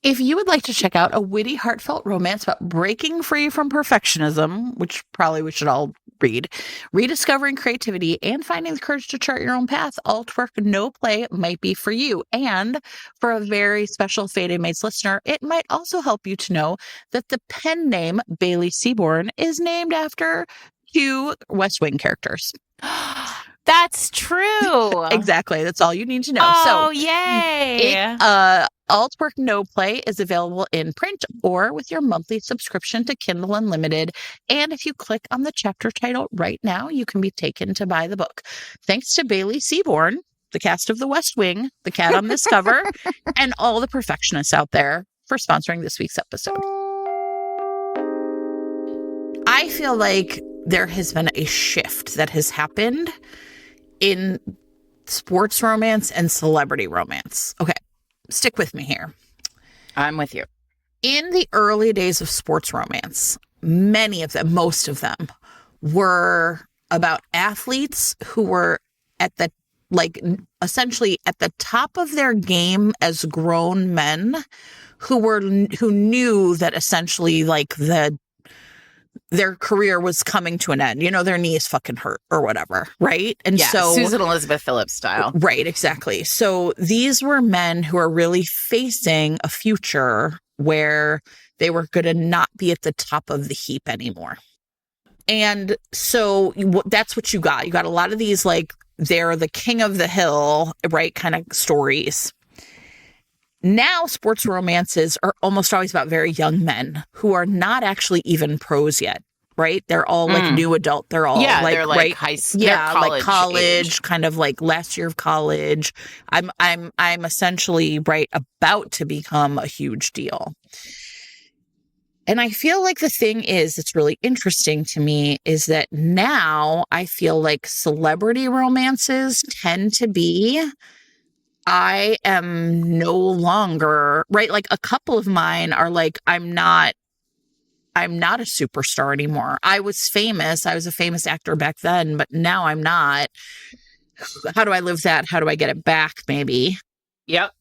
Speaker 1: If you would like to check out a witty, heartfelt romance about breaking free from perfectionism, which probably we should all read, rediscovering creativity, and finding the courage to chart your own path, All Twerk, No Play might be for you. And for a very special Fated Mates listener, it might also help you to know that the pen name Bailey Seaborn is named after 2 West Wing characters.
Speaker 2: That's true.
Speaker 1: Exactly. That's all you need to know.
Speaker 2: Oh, yay.
Speaker 1: All Twerk No Play is available in print or with your monthly subscription to Kindle Unlimited. And if you click on the chapter title right now, you can be taken to buy the book. Thanks to Bailey Seaborn, the cast of The West Wing, the cat on this cover, and all the perfectionists out there for sponsoring this week's episode. I feel like there has been a shift that has happened in sports romance and celebrity romance. Okay, stick with me here.
Speaker 2: I'm with you.
Speaker 1: In the early days of sports romance, many of them, most of them, were about athletes who were at the, like, essentially at the top of their game as grown men who knew that essentially, like, their career was coming to an end. You know, their knees fucking hurt or whatever, right? And
Speaker 2: yeah,
Speaker 1: so
Speaker 2: Susan Elizabeth Phillips style.
Speaker 1: Right, exactly. So these were men who are really facing a future where they were going to not be at the top of the heap anymore. And so that's what you got. You got a lot of these, like, they're the king of the hill, right, kind of stories. Now, sports romances are almost always about very young men who are not actually even pros yet, right? They're all like new adult. They're all
Speaker 2: they're like
Speaker 1: right?
Speaker 2: high school,
Speaker 1: yeah,
Speaker 2: college,
Speaker 1: like college,
Speaker 2: age.
Speaker 1: kind of like last year of college. I'm essentially right about to become a huge deal. And I feel like the thing is, it's really interesting to me is that now I feel like celebrity romances tend to be, I am no longer, right? Like a couple of mine are like, I'm not a superstar anymore. I was famous. I was a famous actor back then, but now I'm not. How do I live that? How do I get it back? Maybe.
Speaker 2: Yep.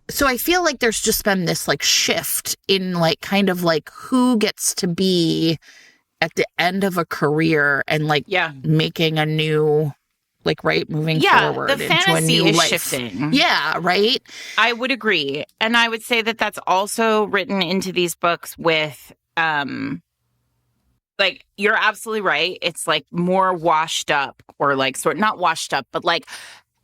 Speaker 1: So I feel like there's just been this like shift in like kind of like who gets to be at the end of a career and like making a new, like, right, moving forward
Speaker 2: the
Speaker 1: into a new
Speaker 2: is
Speaker 1: life.
Speaker 2: Shifting.
Speaker 1: Yeah, right?
Speaker 2: I would agree. And I would say that that's also written into these books with, like, you're absolutely right. It's like more washed up or like not washed up, but like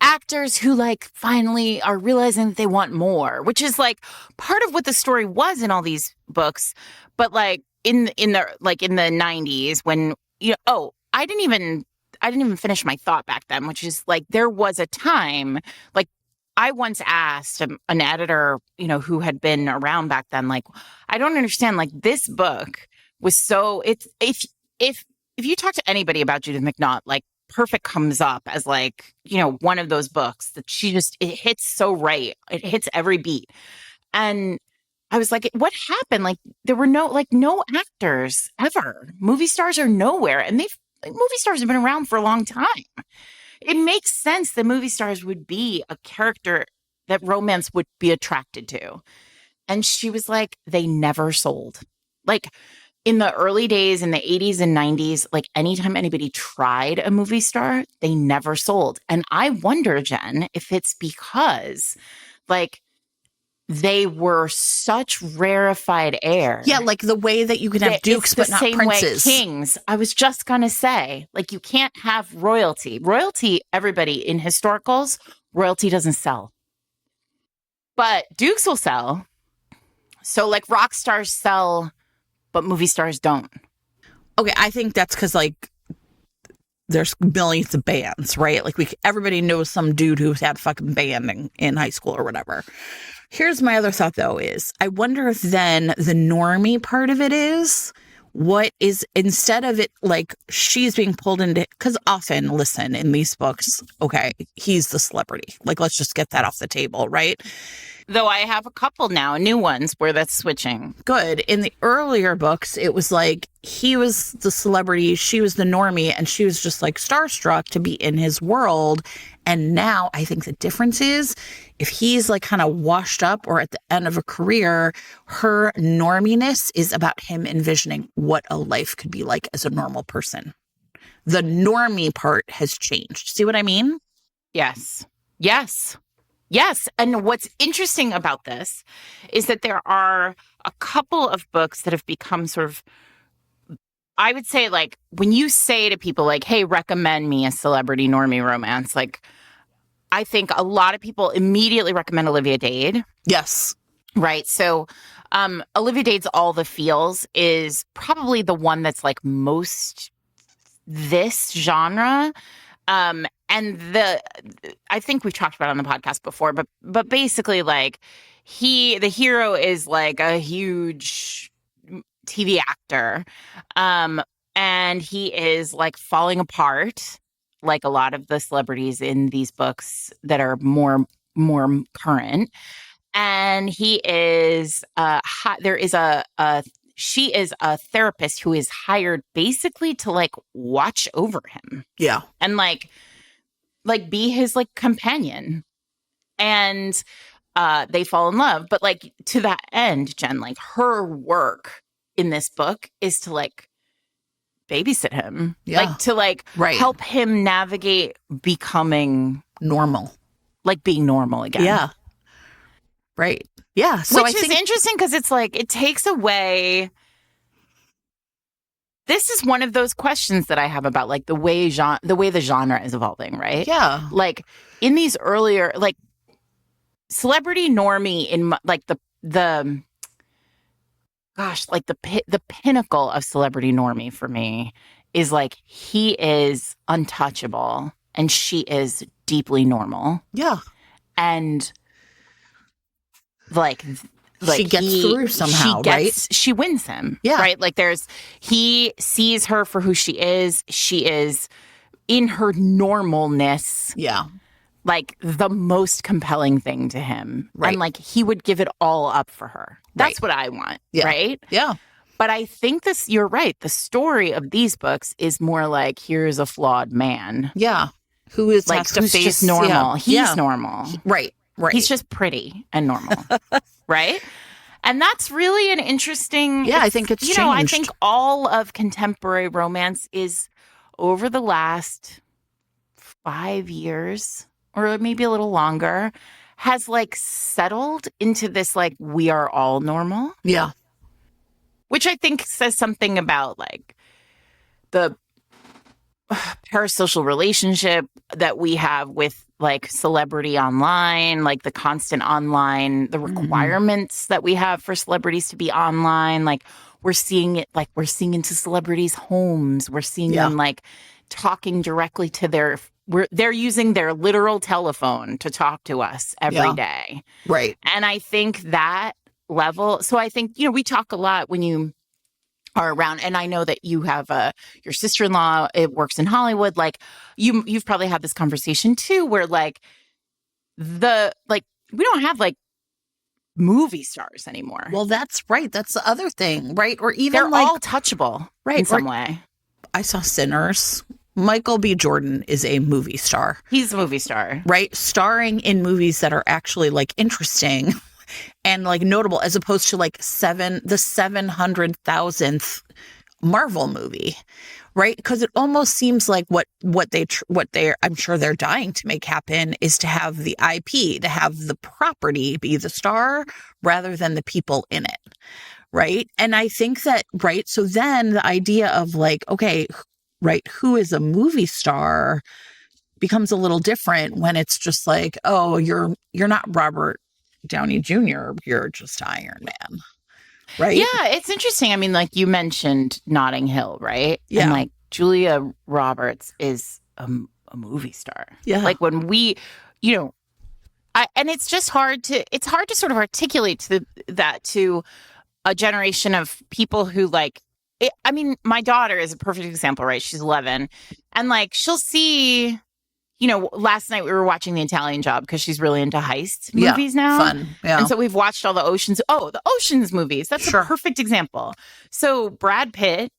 Speaker 2: actors who like finally are realizing that they want more, which is like part of what the story was in all these books. But like in the 90s when, I didn't even finish my thought back then, which is like there was a time, like I once asked an editor, who had been around back then, like, I don't understand, like this book was so, if you talk to anybody about Judith McNaught, like Perfect comes up as like, one of those books that it hits so right. It hits every beat. And I was like, what happened? Like there were no actors ever. Movie stars are nowhere. And movie stars have been around for a long time. It makes sense that movie stars would be a character that romance would be attracted to. And she was like, they never sold. Like in the early days, in the 80s and 90s, like anytime anybody tried a movie star, they never sold. And I wonder, Jen, if it's because like they were such rarefied air.
Speaker 1: Yeah, like the way that you can have dukes, but not princes.
Speaker 2: Way kings. I was just going to say, like, you can't have royalty. Royalty, everybody in historicals, royalty doesn't sell. But dukes will sell. So, like, rock stars sell, but movie stars don't.
Speaker 1: Okay, I think that's because, like, there's millions of bands, right? Like, everybody knows some dude who's had fucking band in high school or whatever. Here's my other thought, though, is I wonder if then the normie part of it is what is, instead of it, like, she's being pulled into, because often, listen, in these books, okay, he's the celebrity. Like, let's just get that off the table, right?
Speaker 2: Though I have a couple now, new ones, where that's switching.
Speaker 1: Good. In the earlier books, it was like he was the celebrity, she was the normie, and she was just like starstruck to be in his world. And now I think the difference is if he's like kind of washed up or at the end of a career, her norminess is about him envisioning what a life could be like as a normal person. The normie part has changed. See what I mean?
Speaker 2: Yes. Yes. Yes. And what's interesting about this is that there are a couple of books that have become sort of, I would say, like, when you say to people, like, hey, recommend me a celebrity normie romance, like, I think a lot of people immediately recommend Olivia Dade.
Speaker 1: Yes.
Speaker 2: Right. So Olivia Dade's All the Feels is probably the one that's like most this genre. And I think we've talked about it on the podcast before, but basically, like, the hero is like a huge TV actor. And he is like falling apart, like a lot of the celebrities in these books that are more current. And he is she is a therapist who is hired basically to like watch over him.
Speaker 1: Yeah.
Speaker 2: And like be his like companion. And they fall in love. But like to that end, Jen, like her work in this book is to like babysit him.
Speaker 1: Yeah.
Speaker 2: Like to like help him navigate becoming
Speaker 1: normal.
Speaker 2: Like being normal again.
Speaker 1: Yeah. Right. Yeah. So
Speaker 2: Which is interesting because it's like it takes away. This is one of those questions that I have about like the way the genre is evolving, right?
Speaker 1: Yeah.
Speaker 2: Like in these earlier like celebrity normie in like the pinnacle of celebrity normie for me is like he is untouchable and she is deeply normal.
Speaker 1: Yeah.
Speaker 2: And like
Speaker 1: she gets through somehow, right?
Speaker 2: She wins him.
Speaker 1: Yeah.
Speaker 2: Right? Like he sees her for who she is. She is in her normalness.
Speaker 1: Yeah.
Speaker 2: Like the most compelling thing to him.
Speaker 1: Right.
Speaker 2: And like he would give it all up for her. That's what I want.
Speaker 1: Yeah.
Speaker 2: Right?
Speaker 1: Yeah.
Speaker 2: But I think you're right. The story of these books is more like here's a flawed man.
Speaker 1: Yeah. Who is
Speaker 2: like
Speaker 1: has to
Speaker 2: who's
Speaker 1: face
Speaker 2: just normal. He's normal.
Speaker 1: Right. Right.
Speaker 2: He's just pretty and normal. Right? And that's really an interesting.
Speaker 1: Yeah, I think it's changed.
Speaker 2: I think all of contemporary romance is over the last 5 years or maybe a little longer has like settled into this like we are all normal.
Speaker 1: Yeah.
Speaker 2: Which I think says something about like the parasocial relationship that we have with like celebrity online, like the constant online, the requirements that we have for celebrities to be online. Like we're seeing it, like we're seeing into celebrities' homes. We're seeing them like talking directly to they're using their literal telephone to talk to us every day.
Speaker 1: Right.
Speaker 2: And I think that level, so I think, we talk a lot when you are around, and I know that you have your sister-in-law, it works in Hollywood. Like you've probably had this conversation too, where like we don't have like movie stars anymore.
Speaker 1: Well, that's right. That's the other thing, right? Or even
Speaker 2: they're
Speaker 1: like,
Speaker 2: all touchable, right? In some way.
Speaker 1: I saw Sinners. Michael B. Jordan is a movie star.
Speaker 2: He's a movie star,
Speaker 1: right? Starring in movies that are actually like interesting and like notable, as opposed to like the 700,000th Marvel movie, right? Because it almost seems like what they're I'm sure they're dying to make happen is to have the IP, to have the property be the star rather than the people in it, right? And I think that, right, so then the idea of like, okay, right, who is a movie star becomes a little different when it's just like, oh, you're not Robert Downey Jr., you're just Iron Man, right?
Speaker 2: Yeah, it's interesting. I mean, like you mentioned Notting Hill, right?
Speaker 1: Yeah.
Speaker 2: And like Julia Roberts is a movie star.
Speaker 1: Yeah.
Speaker 2: Like when we, and it's just hard to sort of articulate that to a generation of people who like, I mean, my daughter is a perfect example, right? She's 11 and like she'll see, last night we were watching The Italian Job because she's really into heist movies now.
Speaker 1: Fun. Yeah.
Speaker 2: And so we've watched all the Oceans movies. That's a perfect example. So Brad Pitt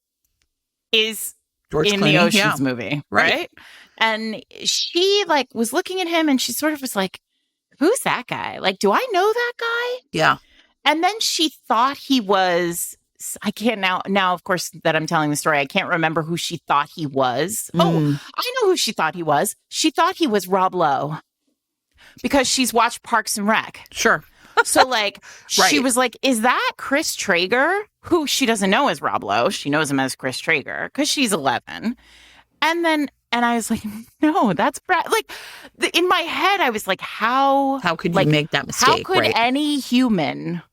Speaker 2: is
Speaker 1: George
Speaker 2: in
Speaker 1: Clooney,
Speaker 2: the Oceans movie,
Speaker 1: right?
Speaker 2: And she like was looking at him and she sort of was like, who's that guy? Like, do I know that guy?
Speaker 1: Yeah.
Speaker 2: And then she thought he was, I can't now, of course, that I'm telling the story, I can't remember who she thought he was. Oh, I know who she thought he was. She thought he was Rob Lowe because she's watched Parks and Rec.
Speaker 1: Sure.
Speaker 2: So like, she was like, is that Chris Traeger? Who she doesn't know as Rob Lowe. She knows him as Chris Traeger because she's 11. And I was like, no, that's Brad. Like in my head, I was like, how
Speaker 1: could you make that mistake?
Speaker 2: How could any human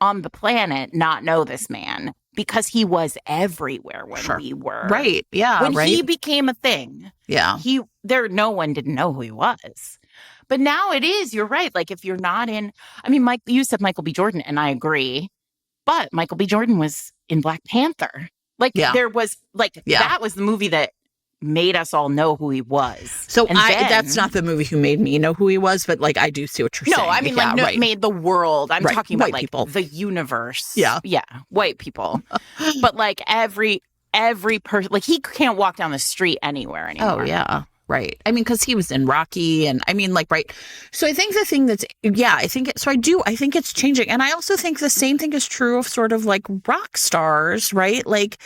Speaker 2: on the planet not know this man? Because he was everywhere when we were.
Speaker 1: Right. Yeah.
Speaker 2: When he became a thing.
Speaker 1: Yeah.
Speaker 2: No one didn't know who he was. But now it is, you're right. Like if you're not in, I mean, you said Michael B. Jordan and I agree, but Michael B. Jordan was in Black Panther. Like there was that was the movie that made us all know who he was.
Speaker 1: So that's not the movie who made me know who he was, but like I do see what you're saying.
Speaker 2: No, I mean made the world. I'm talking about
Speaker 1: white
Speaker 2: like
Speaker 1: people.
Speaker 2: the universe.
Speaker 1: Yeah,
Speaker 2: white people. But like every person, like he can't walk down the street anywhere anymore.
Speaker 1: Oh yeah. Right. I mean, because he was in Rocky and I mean, like, right. So I think the thing that's, I think it's changing. And I also think the same thing is true of sort of like rock stars, right? Like,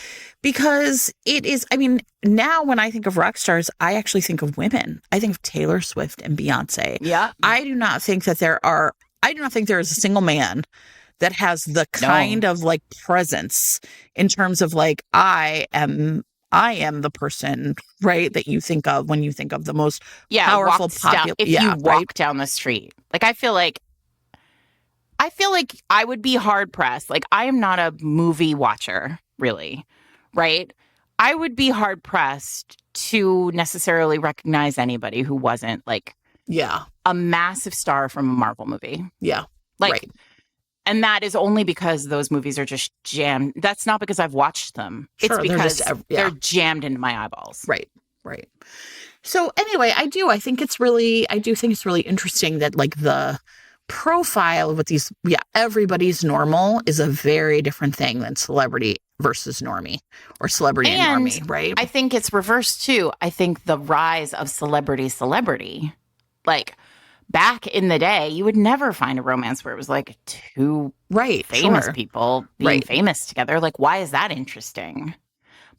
Speaker 1: because it is, I mean, now when I think of rock stars, I actually think of women. I think of Taylor Swift and Beyonce.
Speaker 2: Yeah.
Speaker 1: I do not think there is a single man that has the kind of like presence in terms of like, I am the person, right, that you think of when you think of the most powerful popular.
Speaker 2: If you walk down the street, like I feel like I would be hard pressed. Like I am not a movie watcher, really, right? I would be hard pressed to necessarily recognize anybody who wasn't like a massive star from a Marvel movie.
Speaker 1: Yeah,
Speaker 2: like.
Speaker 1: Right.
Speaker 2: And that is only because those movies are just jammed. That's not because I've watched them. It's because they're jammed into my eyeballs.
Speaker 1: Right. Right. So anyway, I do think it's really interesting that like the profile of what these, everybody's normal is a very different thing than celebrity versus normie or celebrity and normie, right?
Speaker 2: I think it's reversed too. I think the rise of celebrity, like, back in the day, you would never find a romance where it was like two famous people being famous together. Like, why is that interesting?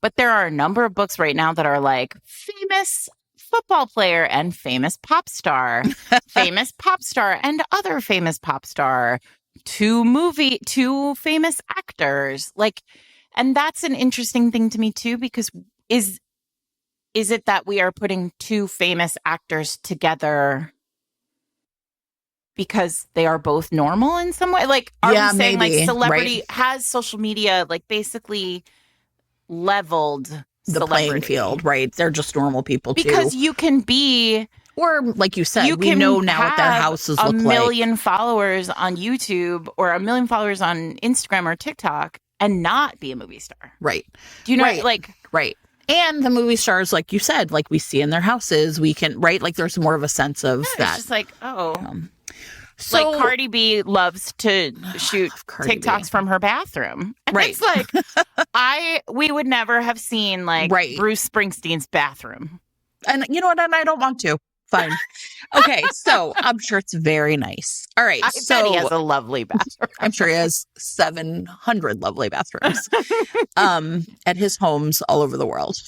Speaker 2: But there are a number of books right now that are like famous football player and famous pop star, famous pop star and other famous pop star, two famous actors. Like, and that's an interesting thing to me too, because is it that we are putting two famous actors together because they are both normal in some way? Like, are we saying
Speaker 1: maybe,
Speaker 2: like celebrity has social media like basically leveled
Speaker 1: the playing field, right? They're just normal people too.
Speaker 2: Because you can be,
Speaker 1: or like you said, we know now what their houses look like.
Speaker 2: A million followers on YouTube or a million followers on Instagram or TikTok and not be a movie star.
Speaker 1: Right.
Speaker 2: Do you know, like...
Speaker 1: Right. And the movie stars, like you said, like we see in their houses, we can, right? Like there's more of a sense of that.
Speaker 2: It's just like, so like Cardi B loves to shoot TikToks from her bathroom. And it's like, we would never have seen like Bruce Springsteen's bathroom.
Speaker 1: And you know what? And I don't want to. Fine. Okay. So I'm sure it's very nice. All right.
Speaker 2: I bet he has a lovely bathroom.
Speaker 1: I'm sure he has 700 lovely bathrooms at his homes all over the world.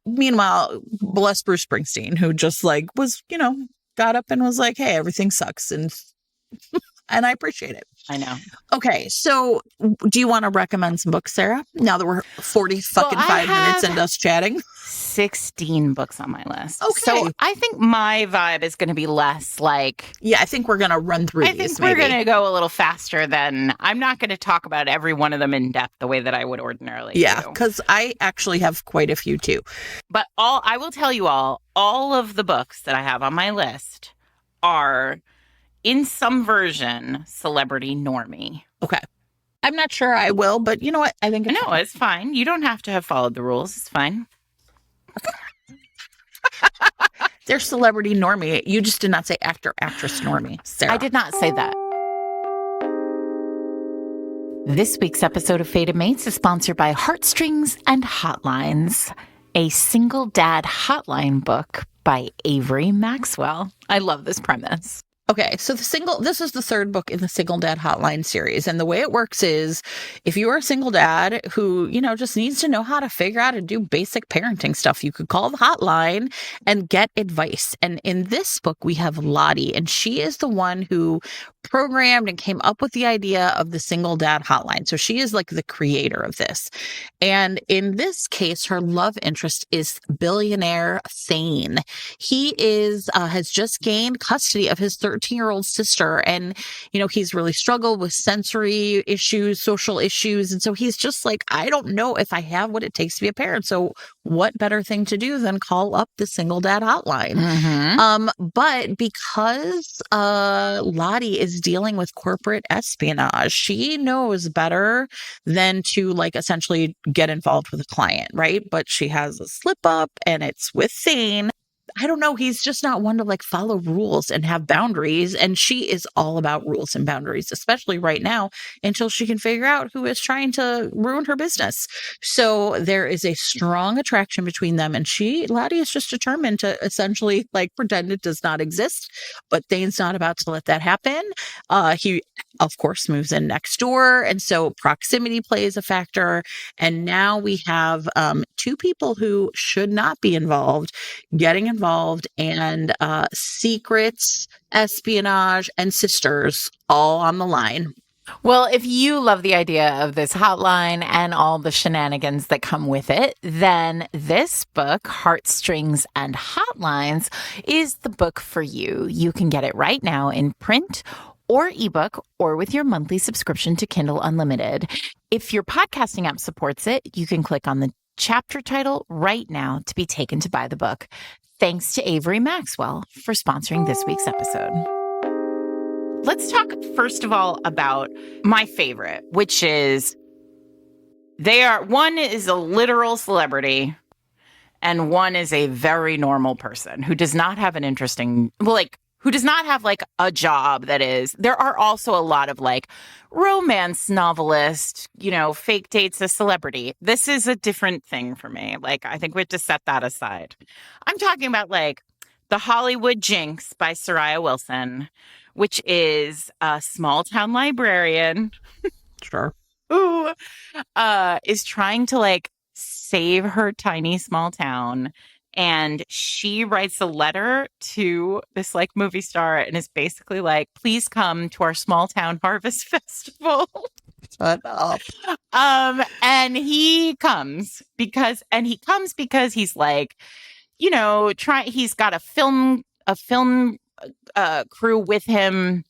Speaker 1: Meanwhile, bless Bruce Springsteen, who just like was, got up and was like, hey, everything sucks. And I appreciate it.
Speaker 2: I know.
Speaker 1: Okay. So do you want to recommend some books, Sarah? Now that we're 5 minutes into us chatting.
Speaker 2: 16 books on my list.
Speaker 1: Okay.
Speaker 2: So I think my vibe is going to be less like...
Speaker 1: Yeah, I think we're going to run through these.
Speaker 2: I think we're going to go a little faster than... I'm not going to talk about every one of them in depth the way that I would ordinarily do.
Speaker 1: Yeah, because I actually have quite a few too.
Speaker 2: But I will tell you all of the books that I have on my list are... in some version, celebrity normie.
Speaker 1: Okay. I'm not sure I will, but you know what? I think
Speaker 2: it's fine. You don't have to have followed the rules. It's fine.
Speaker 1: They're celebrity normie. You just did not say actor, actress normie, Sarah.
Speaker 2: I did not say that. This week's episode of Fated Mates is sponsored by Heartstrings and Hotlines, a single dad hotline book by Avery Maxwell. I love this premise.
Speaker 1: Okay, so this is the third book in the Single Dad Hotline series. And the way it works is if you are a single dad who, just needs to know how to figure out how to do basic parenting stuff, you could call the hotline and get advice. And in this book, we have Lottie, and she is the one who programmed and came up with the idea of the Single Dad Hotline. So she is like the creator of this. And in this case, her love interest is billionaire Thane. He has just gained custody of his 13 13-year-old sister. And, you know, he's really struggled with sensory issues, social issues. And so he's just like, I don't know if I have what it takes to be a parent. So what better thing to do than call up the single dad hotline? But because Lottie is dealing with corporate espionage, she knows better than to like essentially get involved with a client, right? But she has a slip up and it's with Thane. I don't know. He's just not one to like follow rules and have boundaries. And she is all about rules and boundaries, especially right now, until she can figure out who is trying to ruin her business. So there is a strong attraction between them. And Lottie is just determined to essentially like pretend it does not exist. But Thane's not about to let that happen. He, of course, moves in next door. And so proximity plays a factor. And now we have two people who should not be involved getting involved, and secrets, espionage, and sisters all on the line.
Speaker 2: Well, if you love the idea of this hotline and all the shenanigans that come with it, then this book, Heartstrings and Hotlines, is the book for you. You can get it right now in print or ebook, or with your monthly subscription to Kindle Unlimited. If your podcasting app supports it, you can click on the chapter title right now to be taken to buy the book. Thanks to Avery Maxwell for sponsoring this week's episode. Let's talk first of all about my favorite, which is one is a literal celebrity and one is a very normal person who does not have an interesting, who does not have like a job that is. There are also a lot of like romance novelist, you know, fake dates a celebrity. This is a different thing for me. Like, I think we have to set that aside. I'm talking about like The Hollywood Jinx by Soraya Wilson, which is a small town librarian.
Speaker 1: Sure.
Speaker 2: Who is trying to like save her tiny small town. And she writes a letter to this like movie star and is basically like, please come to our small town harvest festival.
Speaker 1: Shut up.
Speaker 2: And he comes because he's like, you know, he's got a film crew with him.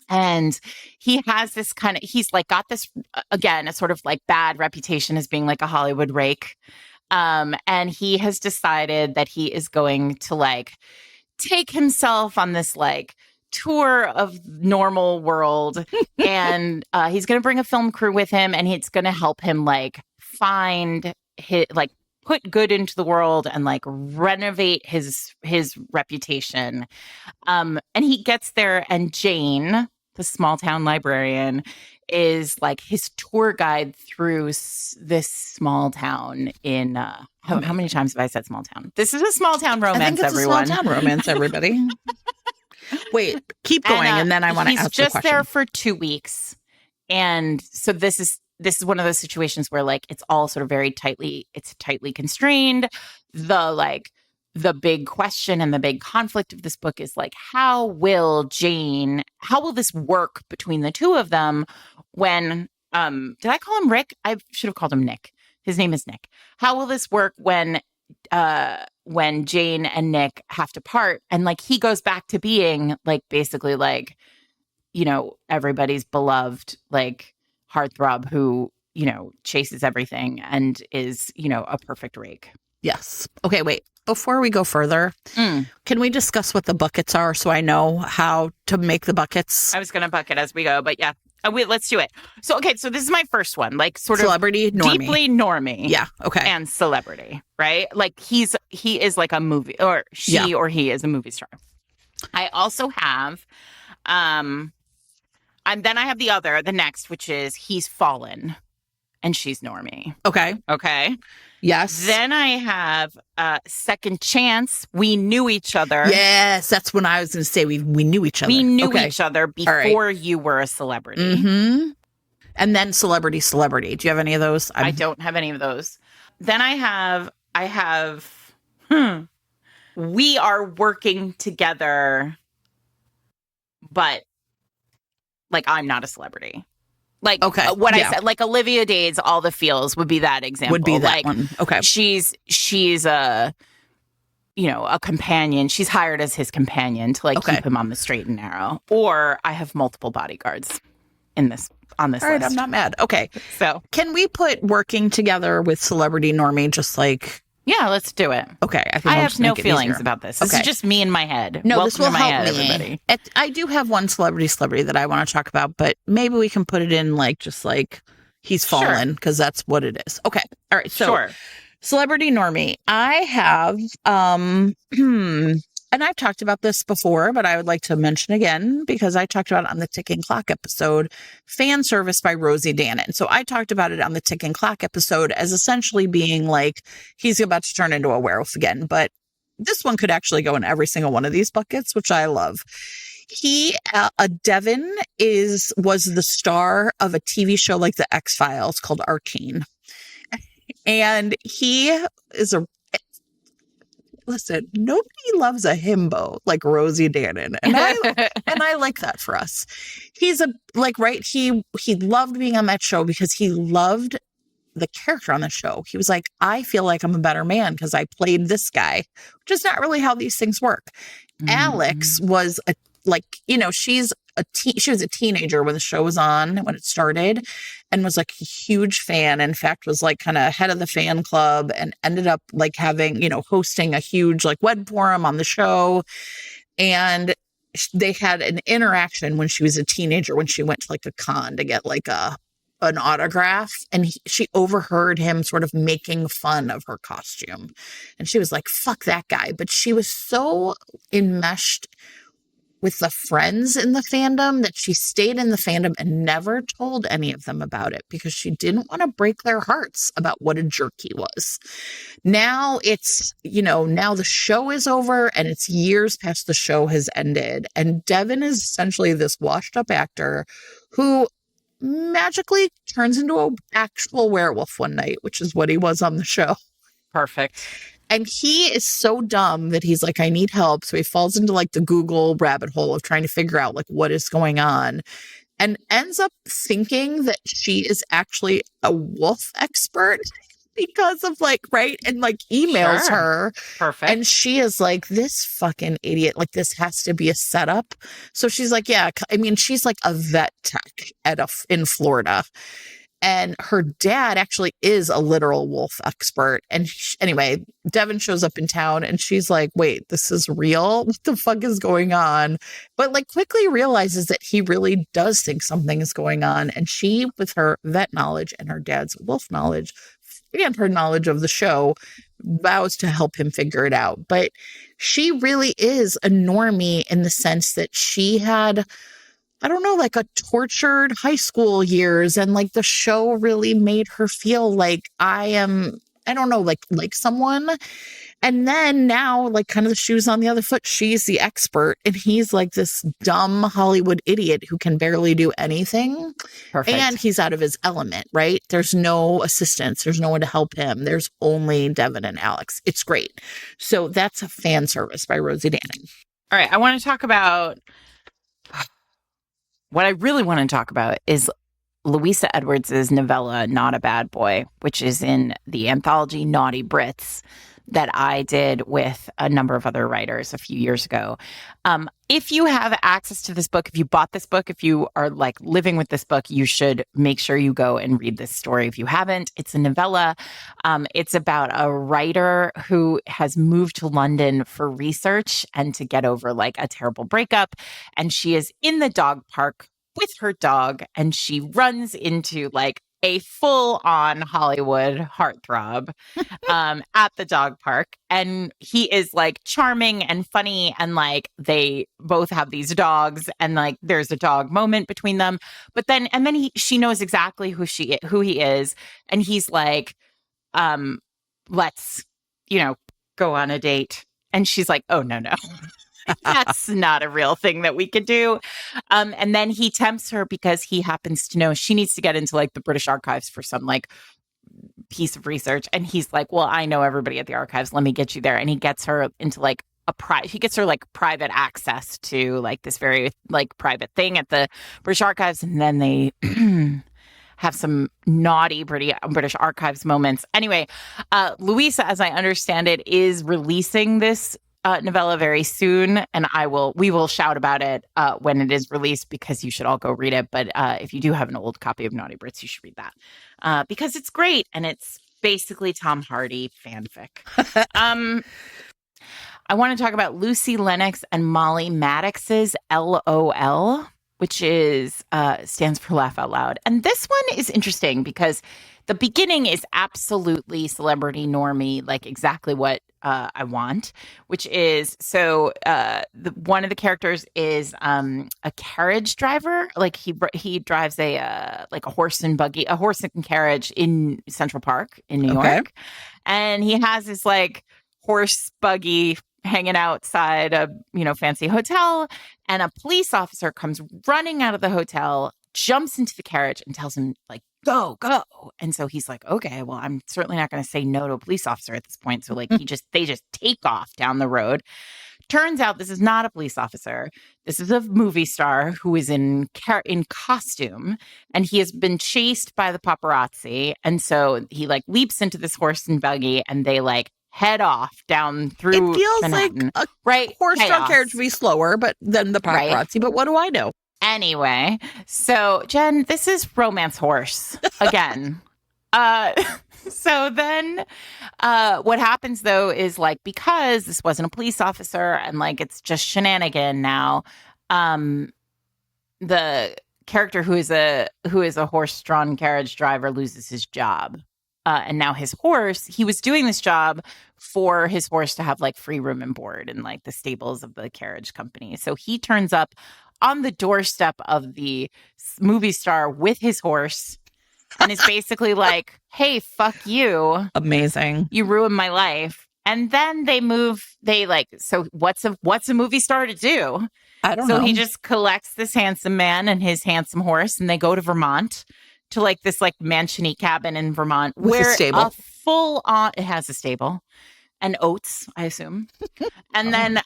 Speaker 2: And he has this he's like got this, again, a sort of like bad reputation as being like a Hollywood rake. And he has decided that he is going to like take himself on this like tour of normal world. And he's going to bring a film crew with him, and it's going to help him like find put good into the world and like renovate his reputation. And he gets there, and Jane, the small town librarian, is like his tour guide through this small town in how many times have I said small town? This is a small town romance,
Speaker 1: I think it's
Speaker 2: everyone.
Speaker 1: A small town romance, everybody. Wait, keep going, and then I want to ask the question.
Speaker 2: He's just there for 2 weeks, and so this is one of those situations where like it's all sort of very tightly constrained. The big question and the big conflict of this book is like, how will this work between the two of them when, did I call him Rick? I should have called him Nick. His name is Nick. How will this work when Jane and Nick have to part? And like, he goes back to being like, basically like, you know, everybody's beloved, like heartthrob who, you know, chases everything and is, you know, a perfect rake.
Speaker 1: Yes. Okay, wait. Before we go further, can we discuss what the buckets are so I know how to make the buckets?
Speaker 2: I was going to bucket as we go, but yeah. Let's do it. So, okay, so this is my first one, like sort
Speaker 1: celebrity,
Speaker 2: of
Speaker 1: normie.
Speaker 2: Deeply normie.
Speaker 1: Yeah, okay.
Speaker 2: And celebrity, right? Like he is like a movie, or she or he is a movie star. I also have, and then I have the next, which is he's fallen and she's normie.
Speaker 1: Okay.
Speaker 2: Okay.
Speaker 1: Yes.
Speaker 2: Then I have Second Chance. We knew each other.
Speaker 1: Yes, that's when I was going to say we knew each other.
Speaker 2: We knew each other before you were a celebrity.
Speaker 1: Mm-hmm. And then celebrity. Do you have any of those?
Speaker 2: I don't have any of those. Then I have we are working together, but like I'm not a celebrity. Like what I said, like Olivia Dade's All the Feels would be that example.
Speaker 1: Would be that
Speaker 2: like,
Speaker 1: one. Okay.
Speaker 2: She's a companion. She's hired as his companion to like keep him on the straight and narrow. Or I have multiple bodyguards on this
Speaker 1: All
Speaker 2: list.
Speaker 1: right, I'm not mad. Okay.
Speaker 2: So
Speaker 1: can we put working together with celebrity normie just like...
Speaker 2: Yeah, let's do it.
Speaker 1: Okay.
Speaker 2: I have no feelings about this. This is just me in my head.
Speaker 1: No,
Speaker 2: Welcome
Speaker 1: this will
Speaker 2: to my
Speaker 1: help
Speaker 2: head,
Speaker 1: me.
Speaker 2: Everybody.
Speaker 1: I do have one celebrity that I want to talk about, but maybe we can put it in like just like he's fallen because that's what it is. Okay. All right. So celebrity normie. I have and I've talked about this before, but I would like to mention again because I talked about it on the Ticking Clock episode, Fan Service by Rosie Dannon. So I talked about it on the Ticking Clock episode as essentially being like he's about to turn into a werewolf again, but this one could actually go in every single one of these buckets, which I love. Devin was the star of a TV show like The X-Files called Arcane. And he is listen, nobody loves a himbo like Rosie Dannon. And I like that for us. He's he loved being on that show because he loved the character on the show. He was like, I feel like I'm a better man because I played this guy, which is not really how these things work. Mm-hmm. Alex was she was a teenager when the show was on, when it started, and was like a huge fan. In fact, was like kind of head of the fan club and ended up like having, hosting a huge like web forum on the show. And they had an interaction when she was a teenager, when she went to like a con to get like an autograph, and she overheard him sort of making fun of her costume. And she was like, fuck that guy. But she was so enmeshed with the friends in the fandom that she stayed in the fandom and never told any of them about it because she didn't want to break their hearts about what a jerk he was. Now it's, now the show is over and it's years past the show has ended. And Devin is essentially this washed up actor who magically turns into an actual werewolf one night, which is what he was on the show.
Speaker 2: Perfect.
Speaker 1: And he is so dumb that he's like, I need help. So he falls into like the Google rabbit hole of trying to figure out like what is going on, and ends up thinking that she is actually a wolf expert because of like, right. And like emails her.
Speaker 2: Perfect.
Speaker 1: And she is like, this fucking idiot. Like this has to be a setup. So she's like, yeah, I mean, she's like a vet tech in Florida. And her dad actually is a literal wolf expert. And anyway, Devin shows up in town and she's like, wait, this is real? What the fuck is going on? But like quickly realizes that he really does think something is going on. And she, with her vet knowledge and her dad's wolf knowledge and her knowledge of the show, vows to help him figure it out. But she really is a normie in the sense that she had, I don't know, like a tortured high school years. And like the show really made her feel like I don't know, like someone. And then now like kind of the shoes on the other foot, she's the expert and he's like this dumb Hollywood idiot who can barely do anything.
Speaker 2: Perfect.
Speaker 1: And he's out of his element, right? There's no assistance. There's no one to help him. There's only Devin and Alex. It's great. So that's a Fan Service by Rosie Dannon.
Speaker 2: All right. I want to talk about... What I really want to talk about is Louisa Edwards' novella, Not a Bad Boy, which is in the anthology Naughty Brits that I did with a number of other writers a few years ago. If you have access to this book, if you bought this book, if you are like living with this book, you should make sure you go and read this story. If you haven't, it's a novella. It's about a writer who has moved to London for research and to get over like a terrible breakup. And she is in the dog park with her dog and she runs into like a full-on Hollywood heartthrob at the dog park. And he is like charming and funny. And like they both have these dogs and like there's a dog moment between them. But then she knows exactly who he is. And he's like, let's, go on a date. And she's like, oh, no. That's not a real thing that we could do. And then he tempts her because he happens to know she needs to get into like the British archives for some like piece of research. And he's like, well, I know everybody at the archives. Let me get you there. And he gets her into like he gets her like private access to like this very like private thing at the British archives. And then they have some naughty British archives moments. Anyway, Louisa, as I understand it, is releasing this novella very soon, and we will shout about it when it is released, because you should all go read it. But if you do have an old copy of Naughty Brits, you should read that because it's great, and it's basically Tom Hardy fanfic. I want to talk about Lucy Lennox and Molly Maddox's LOL, which is stands for Laugh Out Loud. And this one is interesting because the beginning is absolutely celebrity normie, like exactly what I want, which is one of the characters is a carriage driver. Like he drives a horse and carriage in Central Park in New York, and he has this like horse buggy hanging outside a fancy hotel, and a police officer comes running out of the hotel, jumps into the carriage, and tells him like, go. And so he's like, okay, well, I'm certainly not going to say no to a police officer at this point. So like they just take off down the road. Turns out this is not a police officer. This is a movie star who is in costume, and he has been chased by the paparazzi. And so he like leaps into this horse and buggy, and they like head off down through
Speaker 1: It feels
Speaker 2: Manhattan.
Speaker 1: like a horse-drawn carriage would be slower, but then the paparazzi. Right. But what do I know?
Speaker 2: Anyway, so Jen, this is romance horse again. So then what happens though is like, because this wasn't a police officer and like it's just shenanigan now, the character who is a horse-drawn carriage driver loses his job. And now his horse, he was doing this job for his horse to have like free room and board in like the stables of the carriage company. So he turns up on the doorstep of the movie star with his horse and is basically like, hey, fuck you.
Speaker 1: Amazing.
Speaker 2: You ruined my life. And then so what's a movie star to do?
Speaker 1: I don't know.
Speaker 2: So he just collects this handsome man and his handsome horse, and they go to Vermont to like this like mansion-y cabin in Vermont
Speaker 1: with a stable.
Speaker 2: It has a stable and oats, I assume. And then,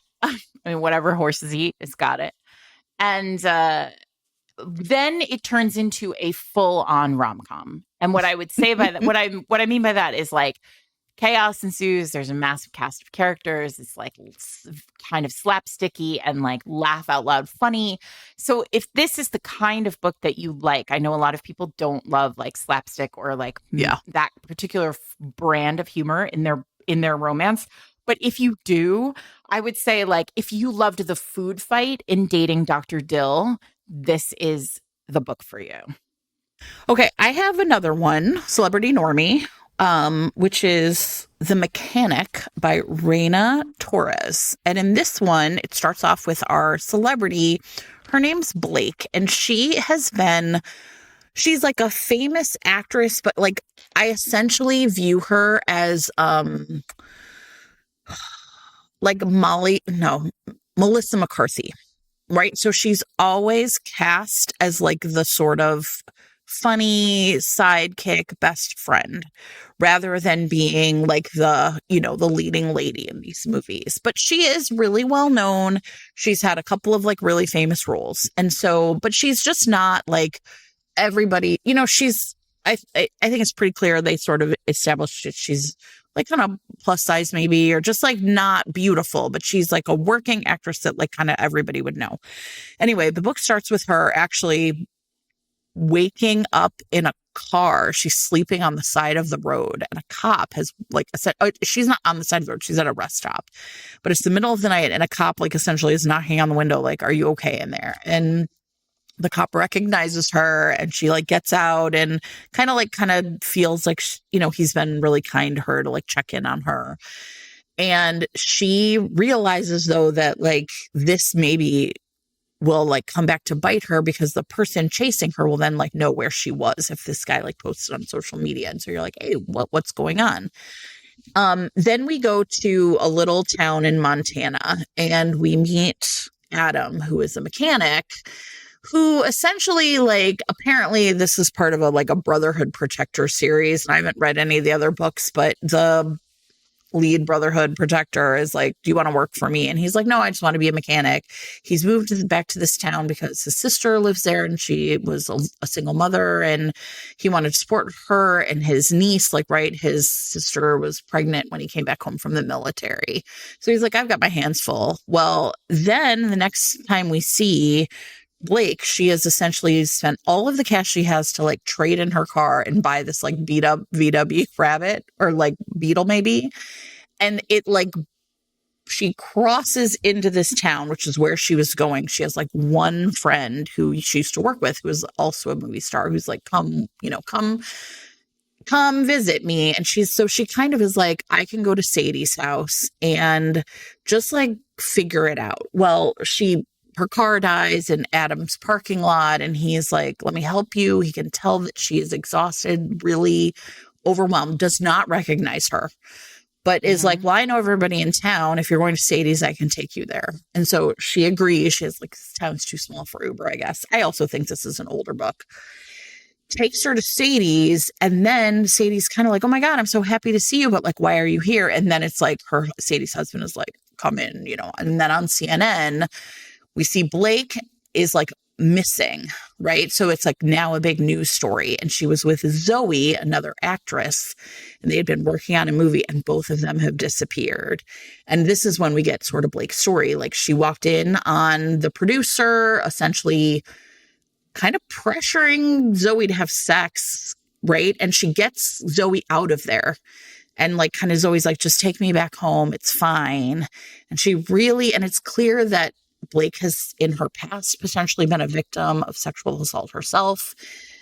Speaker 2: whatever horses eat, it's got it. And then it turns into a full-on rom-com. And what I would say by that, what I mean by that is like chaos ensues. There's a massive cast of characters. It's like kind of slapsticky and like laugh out loud funny. So if this is the kind of book that you like, I know a lot of people don't love like slapstick or like that particular brand of humor in their romance. But if you do, I would say like if you loved the food fight in Dating Dr. Dill, this is the book for you.
Speaker 1: Okay, I have another one, Celebrity Normie, which is The Mechanic by Reina Torres. And in this one, it starts off with our celebrity. Her name's Blake, and she's like a famous actress, but like I essentially view her as like Melissa McCarthy, right? So she's always cast as like the sort of funny sidekick best friend rather than being like the leading lady in these movies. But she is really well known. She's had a couple of like really famous roles. And so, but she's just not like everybody, I think it's pretty clear they sort of established that she's like kind of plus size maybe, or just like not beautiful, but she's like a working actress that like kind of everybody would know. Anyway, the book starts with her actually waking up in a car. She's sleeping on the side of the road, and a cop has like said, she's not on the side of the road, she's at a rest stop, but it's the middle of the night, and a cop like essentially is knocking on the window like, are you okay in there? And the cop recognizes her, and she like gets out and kind of feels like, he's been really kind to her to like check in on her. And she realizes though that like this maybe will like come back to bite her, because the person chasing her will then like know where she was if this guy like posted on social media. And so you're like, hey, what's going on? Then we go to a little town in Montana, and we meet Adam, who is a mechanic, who essentially like, apparently this is part of a Brotherhood Protector series. And I haven't read any of the other books, but the lead Brotherhood protector is like, do you want to work for me? And he's like, no, I just want to be a mechanic. He's moved back to this town because his sister lives there and she was a single mother, and he wanted to support her and his niece. Like, right, his sister was pregnant when he came back home from the military. So he's like, I've got my hands full. Well, then the next time we see Blake, she has essentially spent all of the cash she has to like trade in her car and buy this like beat up VW Rabbit, or like Beetle maybe. And it like, she crosses into this town, which is where she was going. She has like one friend who she used to work with, who was also a movie star, who's like, come visit me. And she kind of is like, I can go to Sadie's house and just like figure it out. Well, her car dies in Adam's parking lot, and he's like, let me help you. He can tell that she is exhausted, really overwhelmed, does not recognize her, but is like, well, I know everybody in town. If you're going to Sadie's, I can take you there. And so she agrees. She is like, this town's too small for Uber, I guess. I also think this is an older book. Takes her to Sadie's, and then Sadie's kind of like, oh my God, I'm so happy to see you, but like, why are you here? And then it's like Sadie's husband is like, come in, and then on CNN, we see Blake is like missing, right? So it's like now a big news story. And she was with Zoe, another actress, and they had been working on a movie, and both of them have disappeared. And this is when we get sort of Blake's story. Like, she walked in on the producer, essentially kind of pressuring Zoe to have sex, right? And she gets Zoe out of there. And like, kind of Zoe's like, just take me back home. It's fine. And it's clear that Blake has in her past potentially been a victim of sexual assault herself,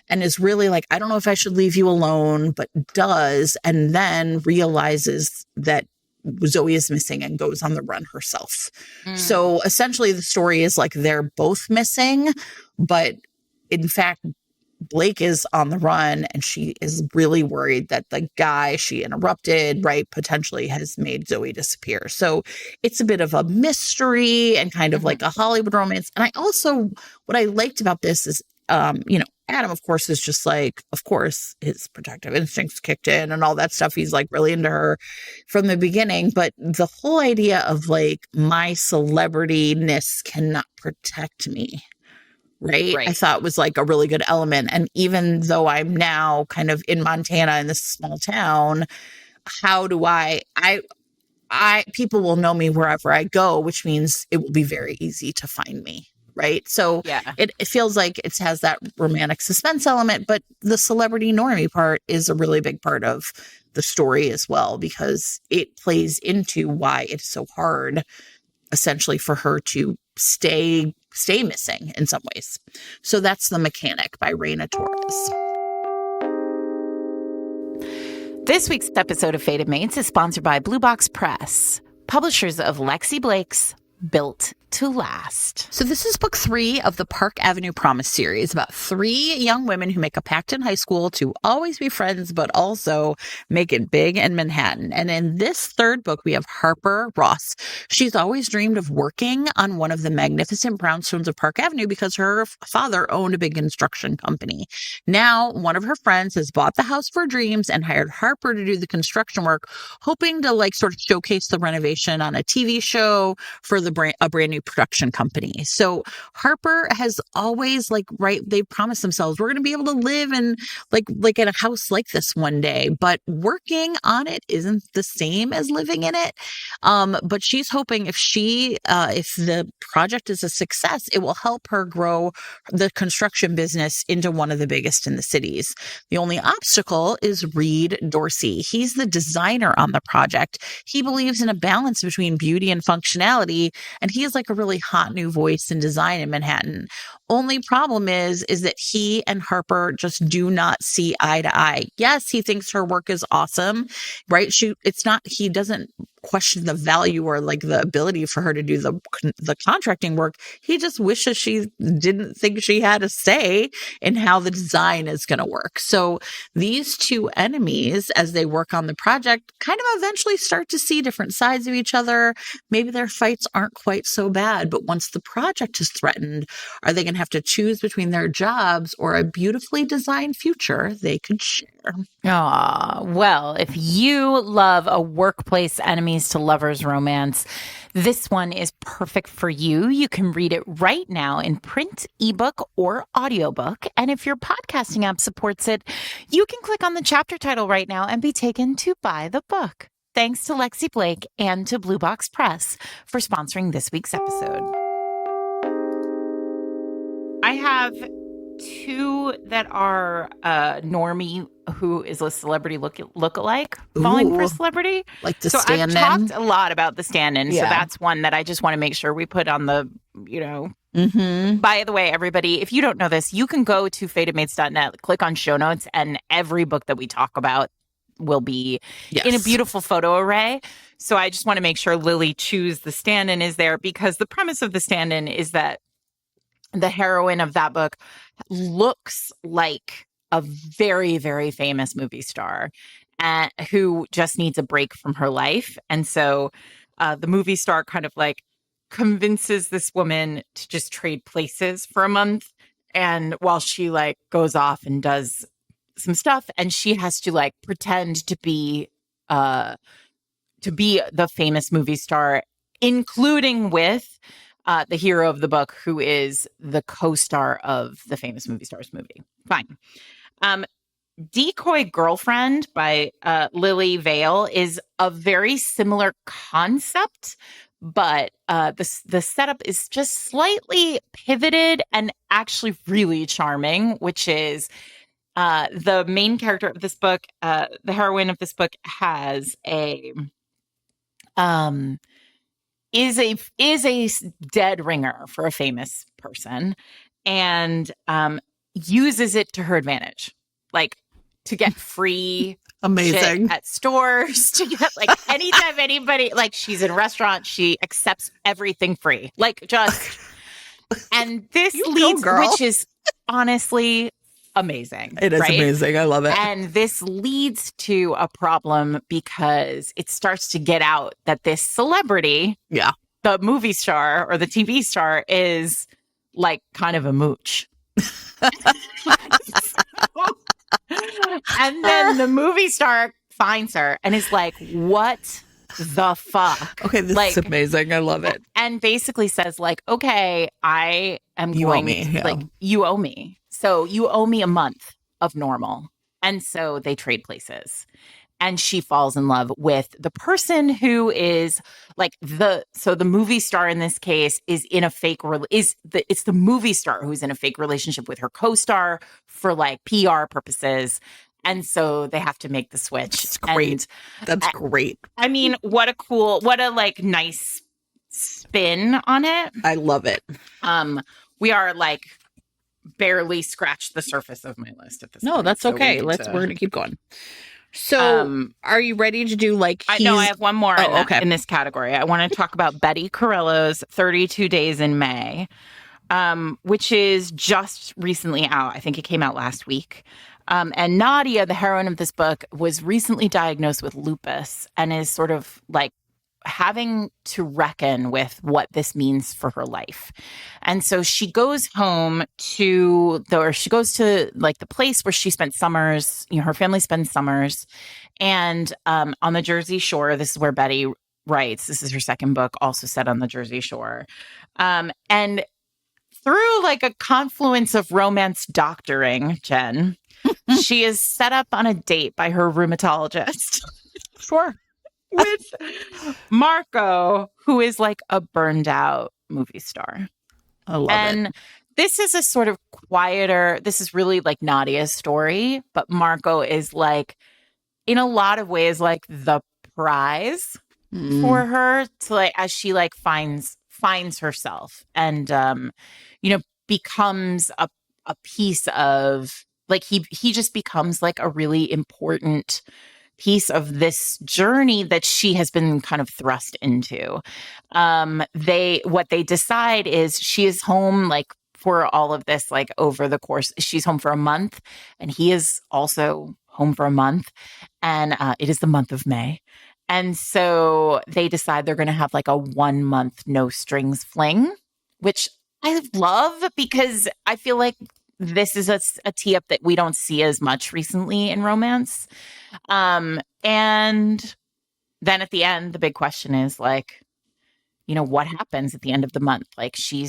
Speaker 1: and is really like, I don't know if I should leave you alone, but does, and then realizes that Zoe is missing and goes on the run herself. So essentially the story is like, they're both missing, but in fact, Blake is on the run, and she is really worried that the guy she interrupted, right, potentially has made Zoe disappear. So it's a bit of a mystery and kind of like a Hollywood romance. And what I liked about this is, Adam, of course, is just like, of course, his protective instincts kicked in and all that stuff. He's like really into her from the beginning. But the whole idea of like, my celebrityness cannot protect me. Right. I thought was like a really good element. And even though I'm now kind of in Montana in this small town, how do people will know me wherever I go, which means it will be very easy to find me. Right. So it feels like it has that romantic suspense element, but the celebrity normie part is a really big part of the story as well, because it plays into why it's so hard, essentially, for her to stay missing in some ways. So that's The Mechanic by Raina Torres.
Speaker 2: This week's episode of Fated Mates is sponsored by Blue Box Press, publishers of Lexi Blake's Built to Last.
Speaker 1: So this is book 3 of the Park Avenue Promise series, about 3 young women who make a pact in high school to always be friends, but also make it big in Manhattan. And in this third book, we have Harper Ross. She's always dreamed of working on one of the magnificent brownstones of Park Avenue because her father owned a big construction company. Now, one of her friends has bought the house of her dreams and hired Harper to do the construction work, hoping to like sort of showcase the renovation on a TV show for a brand new production company. So Harper has always they promised themselves, we're going to be able to live in like in a house like this one day, but working on it isn't the same as living in it. But she's hoping if the project is a success, it will help her grow the construction business into one of the biggest in the cities. The only obstacle is Reed Dorsey. He's the designer on the project. He believes in a balance between beauty and functionality, and he is like a really hot new voice in design in Manhattan. Only problem is that he and Harper just do not see eye to eye. Yes, he thinks her work is awesome, right? He doesn't question the value or like the ability for her to do the contracting work. He just wishes she didn't think she had a say in how the design is going to work. So these two enemies, as they work on the project, kind of eventually start to see different sides of each other. Maybe their fights aren't quite so bad, but once the project is threatened, are they going to have to choose between their jobs or a beautifully designed future they could share?
Speaker 2: Well, if you love a workplace enemies to lovers romance, this one is perfect for you. You can read it right now in print, ebook, or audiobook. And if your podcasting app supports it, you can click on the chapter title right now and be taken to buy the book. Thanks to Lexi Blake and to Blue Box Press for sponsoring this week's episode. I have two that are Normie, who is a celebrity lookalike, falling for celebrity.
Speaker 1: Like the stand-in.
Speaker 2: I've talked a lot about the stand-in, so that's one that I just want to make sure we put on the, By the way, everybody, if you don't know this, you can go to fatedmates.net, click on show notes, and every book that we talk about will be in a beautiful photo array. So I just want to make sure Lily Chu's The Stand-In is there, because the premise of The Stand-In is that the heroine of that book looks like a very, very famous movie star who just needs a break from her life. And so the movie star kind of like convinces this woman to just trade places for a month. And while she like goes off and does some stuff, and she has to like pretend to be the famous movie star, including with the hero of the book, who is the co-star of the famous movie star's movie. Fine. Decoy Girlfriend by Lily Vale is a very similar concept, but the setup is just slightly pivoted and actually really charming, which is the main character of this book, the heroine of this book, has is a dead ringer for a famous person, and uses it to her advantage, like to get free
Speaker 1: amazing
Speaker 2: shit at stores, to get like anytime anybody, like she's in a restaurant, she accepts everything free, like just, and this leads, which is honestly amazing.
Speaker 1: It is amazing. I love it.
Speaker 2: And this leads to a problem because it starts to get out that this celebrity, the movie star or the TV star, is like kind of a mooch. And then the movie star finds her and is like, what the fuck?
Speaker 1: Okay, this is amazing. I love it.
Speaker 2: And basically says like, okay, I am you owe me. Like, you owe me. So you owe me a month of normal. And so they trade places. And she falls in love with the person who is like the movie star in this case is in a it's the movie star who's in a fake relationship with her co-star for like PR purposes. And so they have to make the switch.
Speaker 1: That's great. That's great.
Speaker 2: I mean, what a like nice spin on it.
Speaker 1: I love it.
Speaker 2: We are like barely scratched the surface of my list at this point.
Speaker 1: No, that's okay. We're gonna keep going. So, are you ready to do like?
Speaker 2: I have one more in this category. I want to talk about Betty Carrillo's 32 Days in May, which is just recently out. I think it came out last week. And Nadia, the heroine of this book, was recently diagnosed with lupus and is sort of like having to reckon with what this means for her life. And so she goes home to the place where she spent summers, her family spends summers. And on the Jersey Shore, this is where Betty writes. This is her second book, also set on the Jersey Shore. And through like a confluence of romance doctoring, Jen, she is set up on a date by her rheumatologist.
Speaker 1: Sure.
Speaker 2: With Marco, who is like a burned out movie star.
Speaker 1: I love it.
Speaker 2: And this is a sort of quieter, this is really like Nadia's story, but Marco is like, in a lot of ways, like the prize for her to like, as she like finds herself and, becomes a piece of like, he just becomes like a really important piece of this journey that she has been kind of thrust into. What they decide is she is home like for all of this, like over the course, she's home for a month and he is also home for a month. And it is the month of May. And so they decide they're going to have like a 1 month no strings fling, which I love because I feel like this is a tee up that we don't see as much recently in romance. And then at the end, the big question is like, you know, what happens at the end of the month? Like she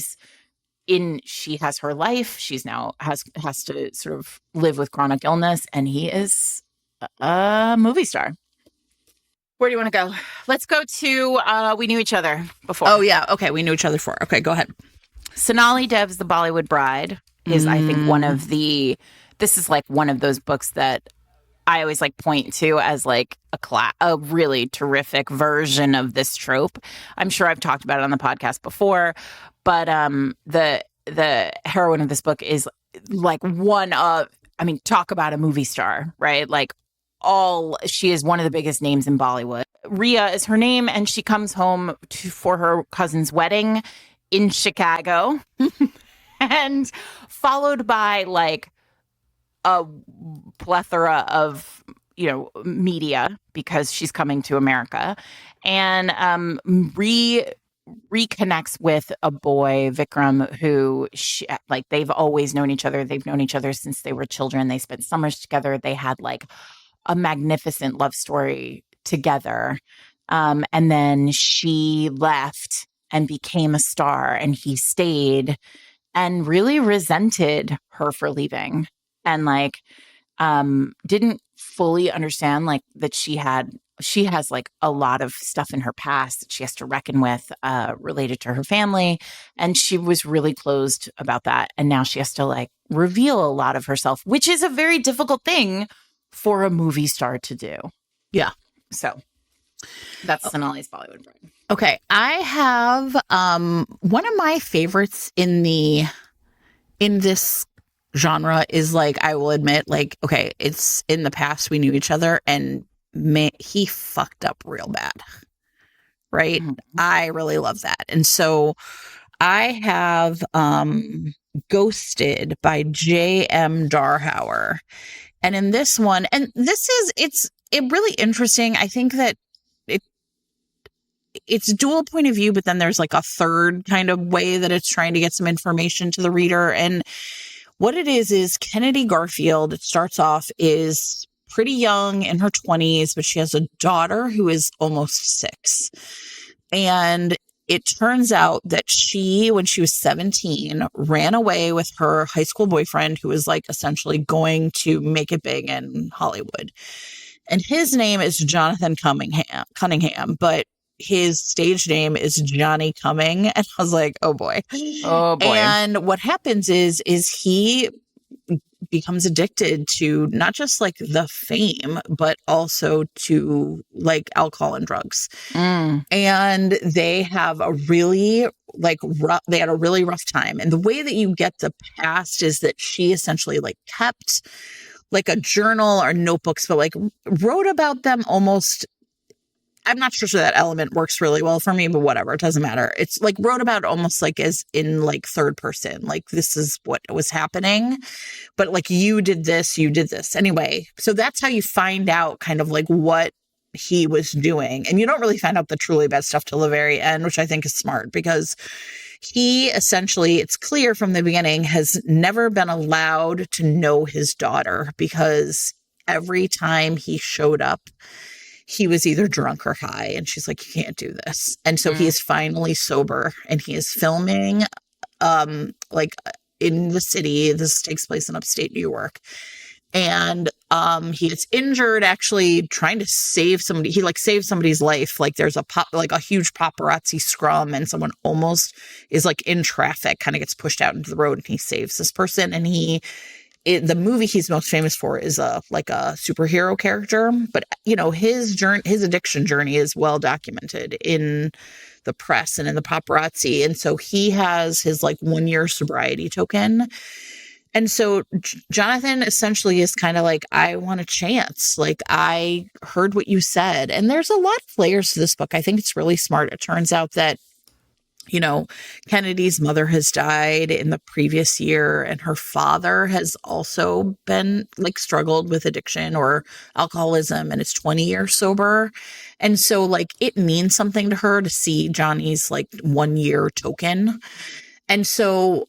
Speaker 2: has her life. She's now has to sort of live with chronic illness, and he is a movie star. Where do you want to go? Let's go to we knew each other before.
Speaker 1: Oh yeah, okay, we knew each other before. Okay, go ahead.
Speaker 2: Sonali Dev's The Bollywood Bride is, I think, this is like one of those books that I always like point to as like a really terrific version of this trope. I'm sure I've talked about it on the podcast before, but the heroine of this book is like talk about a movie star, right? Like she is one of the biggest names in Bollywood. Ria is her name, and she comes home for her cousin's wedding in Chicago, and followed by like a plethora of, you know, media because she's coming to America, and reconnects with a boy, Vikram, who they've always known each other. They've known each other since they were children. They spent summers together. They had like a magnificent love story together. And then she left and became a star, and he stayed and really resented her for leaving, and like didn't fully understand like that she has like a lot of stuff in her past that she has to reckon with related to her family, and she was really closed about that, and now she has to like reveal a lot of herself, which is a very difficult thing for a movie star to do.
Speaker 1: Yeah.
Speaker 2: So that's Sonali's Bollywood Bride.
Speaker 1: Okay, I have one of my favorites in this genre is like, I will admit, like, okay, it's in the past we knew each other, and he fucked up real bad, right? Mm-hmm. I really love that. And so I have Ghosted by J.M. Darhauer. And in this one, and it's really interesting. I think that it's dual point of view, but then there's like a third kind of way that it's trying to get some information to the reader. And what it is Kennedy Garfield, it starts off, is pretty young, in her 20s, but she has a daughter who is almost 6. And it turns out that she, when she was 17, ran away with her high school boyfriend, who was like essentially going to make it big in Hollywood. And his name is Jonathan Cunningham, but his stage name is Johnny Cumming. And I was like, oh boy.
Speaker 2: Oh boy.
Speaker 1: And what happens is he becomes addicted to not just like the fame, but also to like alcohol and drugs. And they have a really they had a really rough time. And the way that you get the past is that she essentially like kept like a journal or notebooks, but like wrote about them almost. I'm not sure that element works really well for me, but whatever, it doesn't matter. It's like wrote about almost like as in like third person, like this is what was happening, but like you did this. Anyway, so that's how you find out kind of like what he was doing. And you don't really find out the truly bad stuff till the very end, which I think is smart, because he essentially, it's clear from the beginning, has never been allowed to know his daughter, because every time he showed up, he was either drunk or high, and she's like, you can't do this. And so he is finally sober, and he is filming like in the city. This takes place in upstate New York. And he gets injured actually trying to save somebody. He like saves somebody's life. Like there's a huge paparazzi scrum, and someone almost is like in traffic, kind of gets pushed out into the road, and he saves this person. And the movie he's most famous for is a superhero character, but you know, his addiction journey is well documented in the press and in the paparazzi. And so he has his like 1-year sobriety token. And so Jonathan essentially is kind of like, I want a chance. Like, I heard what you said. And there's a lot of layers to this book. I think it's really smart. It turns out that, you know, Kennedy's mother has died in the previous year, and her father has also been like struggled with addiction or alcoholism, and is 20 years sober. And so like it means something to her to see Johnny's like 1-year token. And so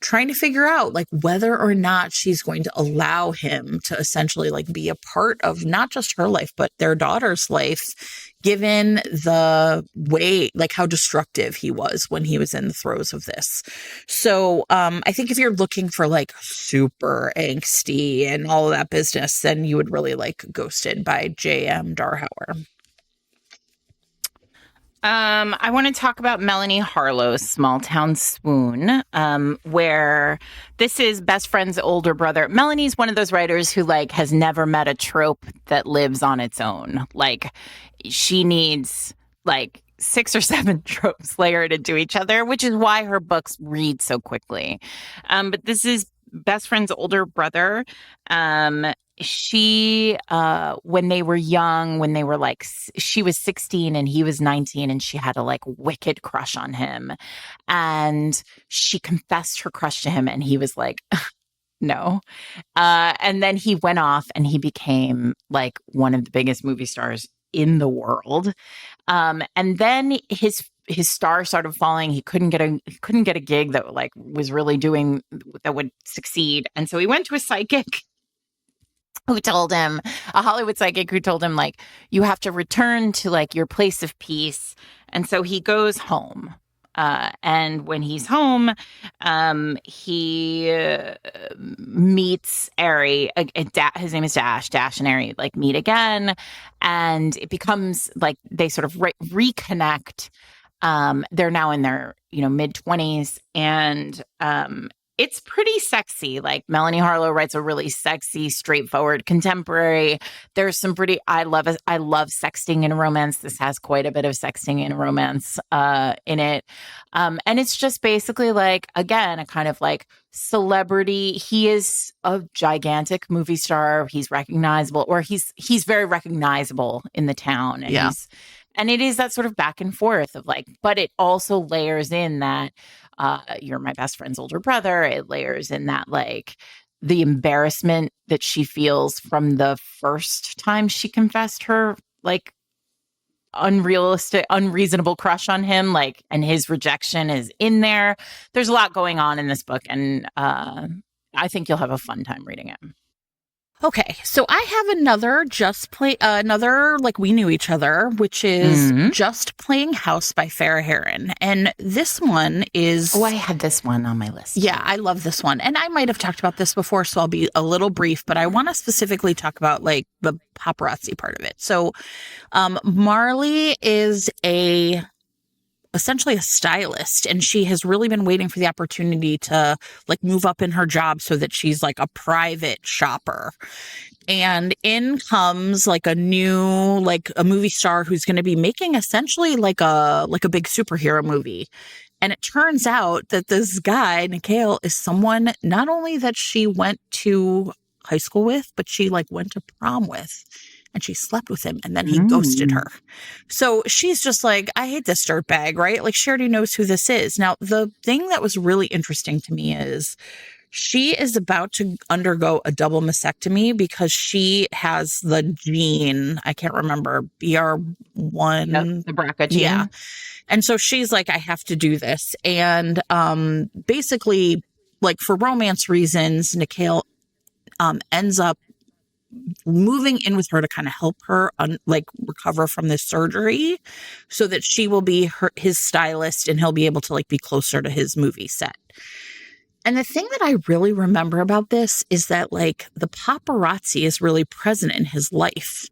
Speaker 1: trying to figure out like whether or not she's going to allow him to essentially like be a part of not just her life, but their daughter's life, given the way, like how destructive he was when he was in the throes of this. So I think if you're looking for like super angsty and all of that business, then you would really like Ghosted by J.M. Darhauer.
Speaker 2: I want to talk about Melanie Harlow's Small Town Swoon, where this is best friend's older brother. Melanie's one of those writers who like has never met a trope that lives on its own. Like she needs like 6 or 7 tropes layered into each other, which is why her books read so quickly. But this is best friend's older brother. She when they were young, when they were like, she was 16 and he was 19, and she had a like wicked crush on him, and she confessed her crush to him and he was like no, and then he went off and he became like one of the biggest movie stars in the world, and then his star started falling. He couldn't get a gig that like was really doing that would succeed, and so he went to a psychic who told him, a Hollywood psychic who told him, like, you have to return to like your place of peace. And so he goes home. And when he's home, he meets Ari. His name is Dash. Dash and Ari like meet again, and it becomes like they sort of reconnect. They're now in their mid-20s, and it's pretty sexy. Like Melanie Harlow writes a really sexy, straightforward contemporary. There's some pretty, I love sexting in a romance. This has quite a bit of sexting in a romance in it. And it's just basically like, again, a kind of like celebrity. He is a gigantic movie star. He's recognizable, or he's very recognizable in the town. And and it is that sort of back and forth of like, but it also layers in that you're my best friend's older brother. It layers in that like the embarrassment that she feels from the first time she confessed her like unreasonable crush on him, like, and his rejection is in there. There's a lot going on in this book, and I think you'll have a fun time reading it.
Speaker 1: Okay, so I have another like We Knew Each Other, which is Just Playing House by Farrah Heron. And this one is...
Speaker 2: Oh, I had this one on my list.
Speaker 1: Yeah, I love this one. And I might have talked about this before, so I'll be a little brief, but I want to specifically talk about like the paparazzi part of it. So Marley is essentially a stylist, and she has really been waiting for the opportunity to like move up in her job so that she's like a private shopper. And in comes like a new, like a movie star who's going to be making essentially like a big superhero movie. And it turns out that this guy, Nikhil, is someone not only that she went to high school with, but she like went to prom with. And she slept with him, and then he ghosted her. So she's just like, I hate this dirtbag, right? Like, she already knows who this is. Now, the thing that was really interesting to me is she is about to undergo a double mastectomy because she has the gene, I can't remember, BR1.
Speaker 2: Yep, the BRCA gene.
Speaker 1: Yeah. And so she's like, I have to do this. And basically, like, for romance reasons, Nikhil ends up moving in with her to kind of help her recover from this surgery so that she will be his stylist and he'll be able to like be closer to his movie set. And the thing that I really remember about this is that like the paparazzi is really present in his life,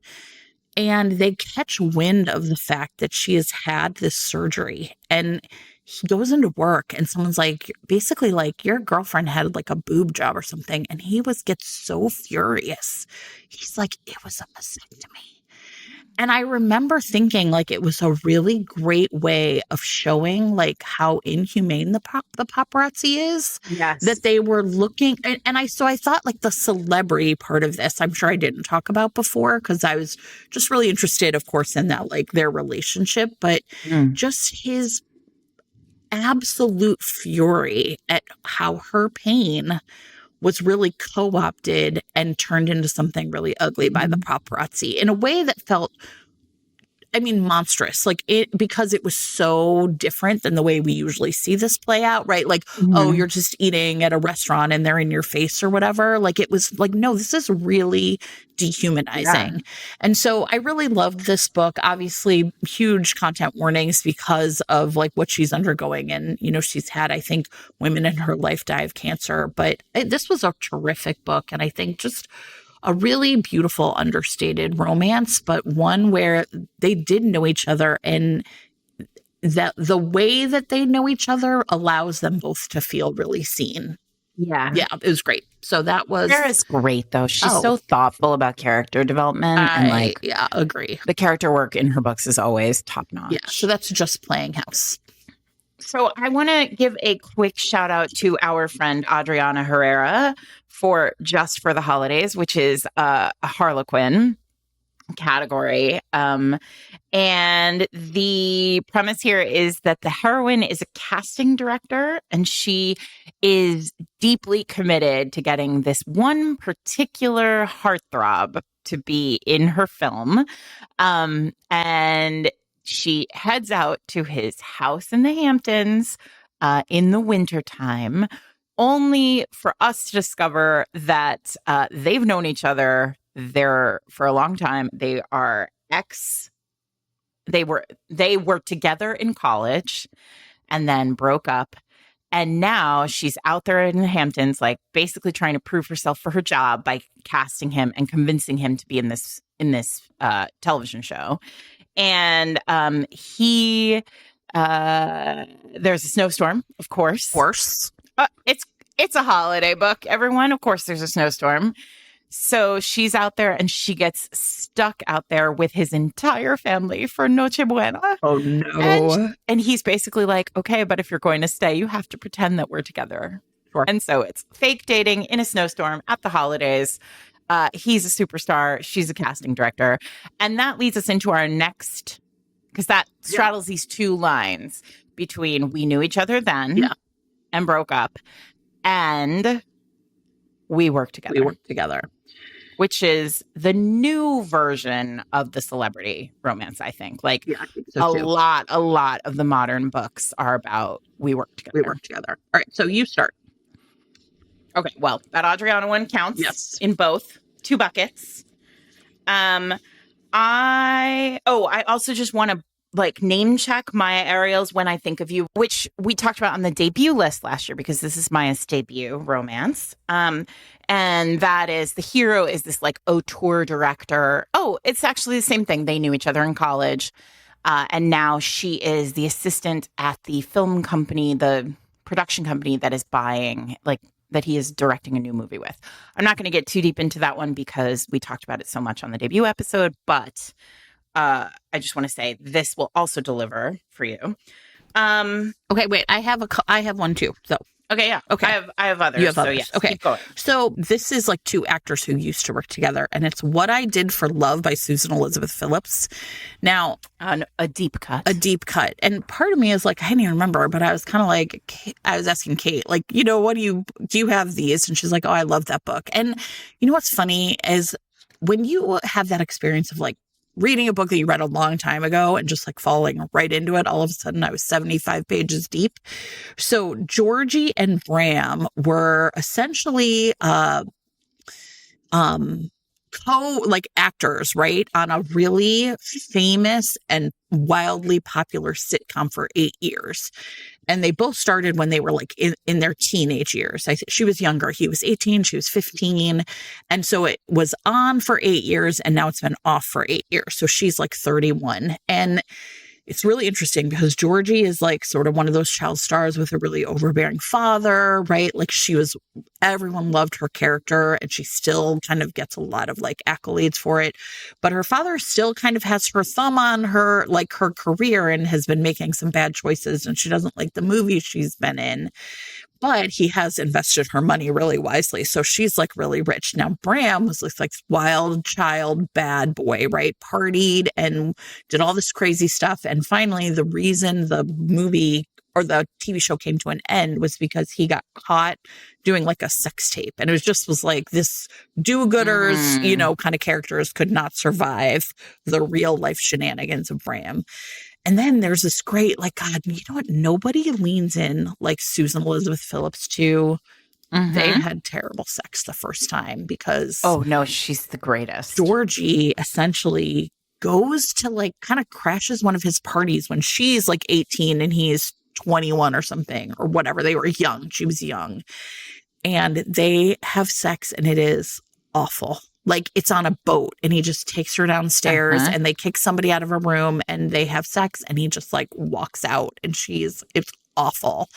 Speaker 1: and they catch wind of the fact that she has had this surgery, and he goes into work and someone's like, basically like, your girlfriend had like a boob job or something. And he gets so furious. He's like, it was a mastectomy. And I remember thinking like it was a really great way of showing like how inhumane the paparazzi is.
Speaker 2: Yes.
Speaker 1: That they were looking. And I thought like the celebrity part of this, I'm sure I didn't talk about before because I was just really interested, of course, in that, like their relationship, but just his absolute fury at how her pain was really co-opted and turned into something really ugly by the paparazzi in a way that felt I mean, monstrous, like because it was so different than the way we usually see this play out, right? Like, oh, you're just eating at a restaurant and they're in your face or whatever. Like, it was like, no, this is really dehumanizing. Yeah. And so I really loved this book. Obviously, huge content warnings because of like what she's undergoing. And, you know, she's had, I think, women in her life die of cancer. But this was a terrific book. And I think just a really beautiful, understated romance, but one where they did know each other, and that the way that they know each other allows them both to feel really seen.
Speaker 2: Yeah.
Speaker 1: Yeah, it was great. So that was...
Speaker 2: Cher is great, though. She's so thoughtful about character development. And like,
Speaker 1: yeah, agree.
Speaker 2: The character work in her books is always top-notch.
Speaker 1: Yeah, so that's Just Playing House.
Speaker 2: So I want to give a quick shout out to our friend Adriana Herrera for Just for the Holidays, which is a Harlequin category. And the premise here is that the heroine is a casting director, and she is deeply committed to getting this one particular heartthrob to be in her film. And she heads out to his house in the Hamptons in the wintertime, only for us to discover that they've known each other there for a long time. They are they were together in college and then broke up. And now she's out there in the Hamptons, like basically trying to prove herself for her job by casting him and convincing him to be in this television show. And there's a snowstorm, of course. It's a holiday book, everyone. Of course, there's a snowstorm. So she's out there and she gets stuck out there with his entire family for Noche Buena.
Speaker 1: Oh, no.
Speaker 2: And he's basically like, okay, but if you're going to stay, you have to pretend that we're together.
Speaker 1: Sure.
Speaker 2: And so it's fake dating in a snowstorm at the holidays. He's a superstar. She's a casting director. And that leads us into our next, because that straddles these two lines between we knew each other then and broke up, and we worked together. Which is the new version of the celebrity romance, I think. Like, I think so too. A lot of the modern books are about we work together.
Speaker 1: All right, so you start.
Speaker 2: Okay, well, that Adriana one counts.
Speaker 1: Yes.
Speaker 2: In both. 2 buckets. I also just want to like name check Maya Ariel's When I Think of You, which we talked about on the debut list last year because this is Maya's debut romance. And that is, the hero is this like auteur director. Oh, it's actually the same thing. They knew each other in college. And now she is the assistant at the film company, the production company that is buying, like, that he is directing a new movie with. I'm not going to get too deep into that one because we talked about it so much on the debut episode, but I just want to say this will also deliver for you.
Speaker 1: Okay, wait, I have one too. So
Speaker 2: okay, yeah.
Speaker 1: Okay.
Speaker 2: I have others.
Speaker 1: You have others.
Speaker 2: So yes,
Speaker 1: okay.
Speaker 2: Keep going.
Speaker 1: So this is like 2 actors who used to work together, and it's What I Did for Love by Susan Elizabeth Phillips. Now,
Speaker 2: a deep cut.
Speaker 1: And part of me is like, I didn't even remember, but I was kind of like, I was asking Kate, like, you know, what do you have these? And she's like, oh, I love that book. And you know what's funny is when you have that experience of like reading a book that you read a long time ago and just like falling right into it, all of a sudden I was 75 pages deep. So Georgie and Bram were essentially actors, right, on a really famous and wildly popular sitcom for 8 years. And they both started when they were like in their teenage years. I think she was younger. He was 18. She was 15. And so it was on for 8 years, and now it's been off for 8 years. So she's like 31. And it's really interesting because Georgie is like sort of one of those child stars with a really overbearing father, right? Like everyone loved her character, and she still kind of gets a lot of like accolades for it. But her father still kind of has her thumb on her, like her career, and has been making some bad choices, and she doesn't like the movies she's been in. But he has invested her money really wisely. So she's like really rich. Now, Bram was this like wild child, bad boy, right? Partied and did all this crazy stuff. And finally, the reason the movie or the TV show came to an end was because he got caught doing like a sex tape. And it was like this do-gooders, you know, kind of characters could not survive the real life shenanigans of Bram. And then there's this great, like, God, you know what? Nobody leans in like Susan Elizabeth Phillips too. They had terrible sex the first time because
Speaker 2: oh no, she's the greatest.
Speaker 1: Georgie essentially goes to like kind of crashes one of his parties when she's like 18 and he's 21 or something or whatever. They were young. She was young. And they have sex and it is awful. Like it's on a boat and he just takes her downstairs and they kick somebody out of a room and they have sex and he just like walks out and it's awful.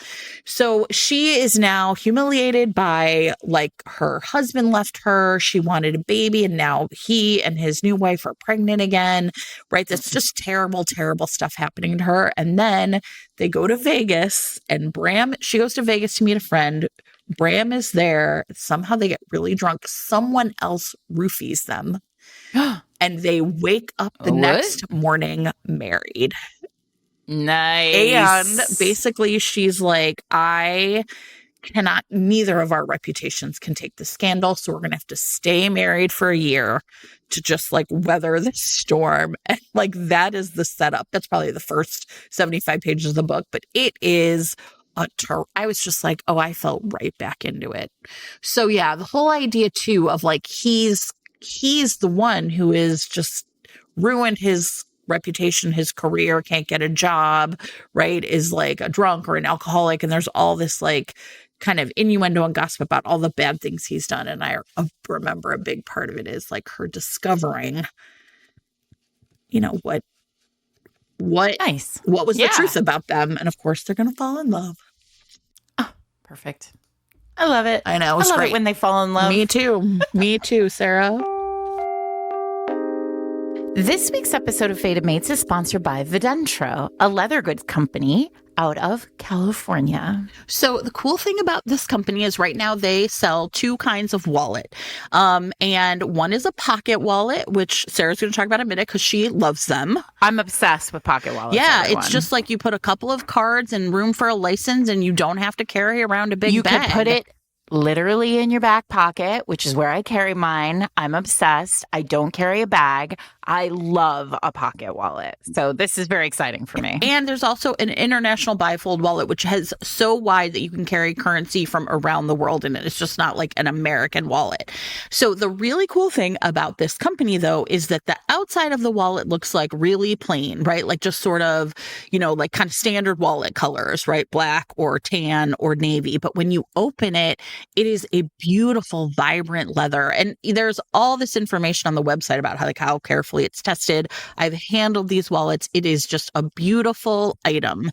Speaker 1: So she is now humiliated by like her husband left her. She wanted a baby and now he and his new wife are pregnant again, right? That's just terrible, terrible stuff happening to her. And then they go to Vegas and she goes to Vegas to meet a friend. Bram is there. Somehow they get really drunk. Someone else roofies them and they wake up the next morning married.
Speaker 2: Nice.
Speaker 1: And basically she's like, neither of our reputations can take the scandal. So we're going to have to stay married for a year to just like weather the storm. And like, that is the setup. That's probably the first 75 pages of the book, but it is I was just like, oh, I felt right back into it. So yeah, the whole idea too of like, he's the one who is just ruined his reputation, his career, can't get a job, right? Is like a drunk or an alcoholic. And there's all this like kind of innuendo and gossip about all the bad things he's done. And I remember a big part of it is like her discovering, you know, what was the truth about them. And of course they're going to fall in love.
Speaker 2: Oh, perfect. I love it.
Speaker 1: I know.
Speaker 2: I love it when they fall in love.
Speaker 1: Me too. Me too, Sarah.
Speaker 2: This week's episode of Fated Mates is sponsored by VEDENTRO, a leather goods company out of California.
Speaker 1: So the cool thing about this company is right now they sell two kinds of wallet. And one is a pocket wallet, which Sarah's going to talk about in a minute because she loves them.
Speaker 2: I'm obsessed with pocket wallets.
Speaker 1: Yeah, it's just like you put a couple of cards and room for a license and you don't have to carry around a big bag.
Speaker 2: You can put it literally in your back pocket, which is where I carry mine. I'm obsessed. I don't carry a bag. I love a pocket wallet. So this is very exciting for me.
Speaker 1: And there's also an international bifold wallet, which is so wide that you can carry currency from around the world in it. It's just not like an American wallet. So the really cool thing about this company, though, is that the outside of the wallet looks like really plain, right? Like just sort of, you know, like kind of standard wallet colors, right? Black or tan or navy. But when you open it, it is a beautiful, vibrant leather. And there's all this information on the website about how carefully it's tested. I've handled these wallets. It is just a beautiful item.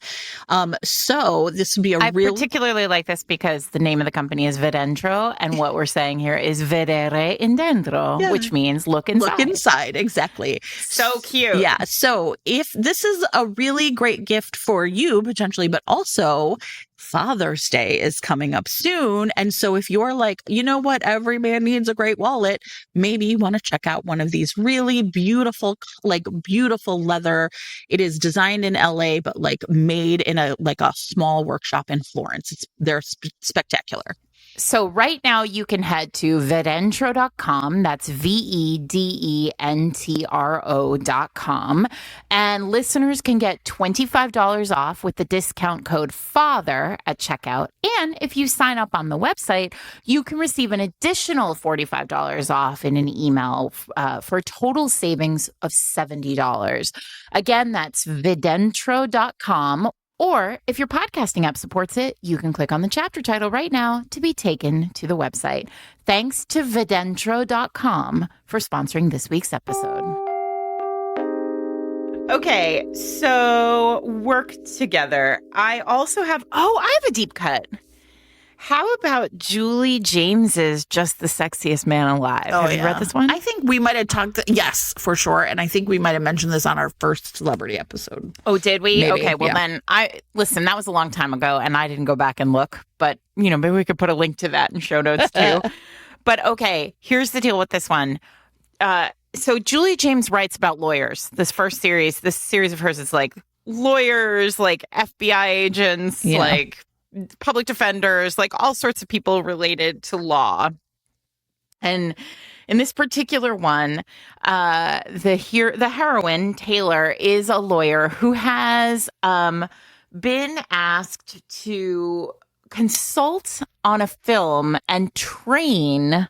Speaker 1: So this would be
Speaker 2: I particularly like this because the name of the company is VEDENTRO, and what we're saying here is vedere in dentro, which means look inside.
Speaker 1: Look inside, exactly.
Speaker 2: So cute.
Speaker 1: Yeah. So if this is a really great gift for you, potentially, but also Father's Day is coming up soon. And so if you're like, you know what, every man needs a great wallet, maybe you want to check out one of these really beautiful, like beautiful leather. It is designed in LA, but like made in a small workshop in Florence. They're spectacular.
Speaker 2: So right now you can head to vedentro.com. That's VEDENTRO.com. And listeners can get $25 off with the discount code FATHER at checkout. And if you sign up on the website, you can receive an additional $45 off in an email for a total savings of $70. Again, that's vedentro.com. Or if your podcasting app supports it, you can click on the chapter title right now to be taken to the website. Thanks to vedentro.com for sponsoring this week's episode. Okay, so work together. I also have, I have a deep cut. How about Julie James's Just the Sexiest Man Alive? Have you read this one?
Speaker 1: I think we might have talked, yes, for sure. And I think we might have mentioned this on our first celebrity episode.
Speaker 2: Oh, did we?
Speaker 1: Maybe,
Speaker 2: okay, well then, listen, that was a long time ago and I didn't go back and look. But, you know, maybe we could put a link to that in show notes too. But okay, here's the deal with this one. So Julie James writes about lawyers. This series of hers is like lawyers, like FBI agents, like public defenders, like all sorts of people related to law. And in this particular one, the heroine, Taylor, is a lawyer who has been asked to consult on a film and train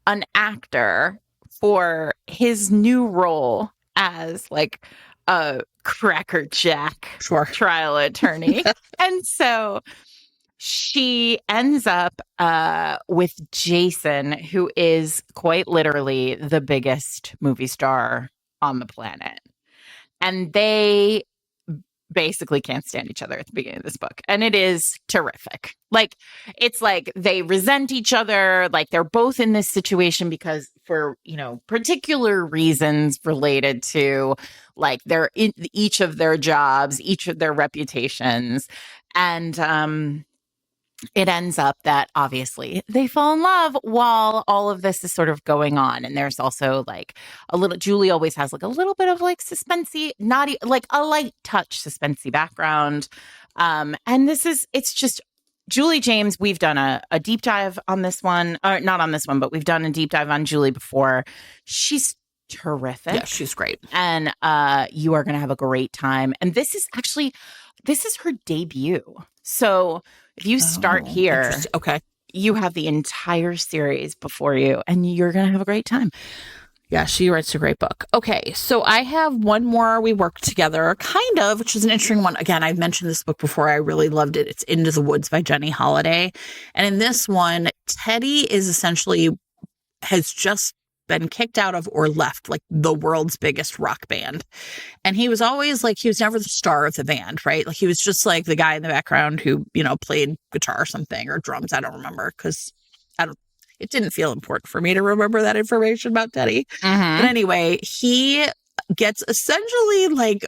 Speaker 2: an actor for his new role as like a crackerjack trial attorney. And so she ends up with Jason, who is quite literally the biggest movie star on the planet. And they basically can't stand each other at the beginning of this book. And it is terrific. Like, it's like they resent each other. Like, they're both in this situation because for, you know, particular reasons related to like their each of their jobs, each of their reputations. And it ends up that obviously they fall in love while all of this is sort of going on. And there's also like a little, Julie always has like a little bit of like suspensey, not like a light touch suspensey background. And it's just Julie James. We've done a deep dive on this one, or not on this one, but we've done a deep dive on Julie before. She's terrific.
Speaker 1: Yeah, she's great.
Speaker 2: And you are going to have a great time. And this is her debut. So if you start here, you have the entire series before you, and you're going to have a great time.
Speaker 1: Yeah, she writes a great book. Okay, so I have one more we worked together, kind of, which is an interesting one. Again, I've mentioned this book before. I really loved it. It's Into the Woods by Jenny Holiday. And in this one, Teddy has just been kicked out of or left like the world's biggest rock band. And he was always like, he was never the star of the band, right? Like he was just like the guy in the background who, you know, played guitar or something or drums. I don't remember because it didn't feel important for me to remember that information about Teddy. But anyway, he gets essentially like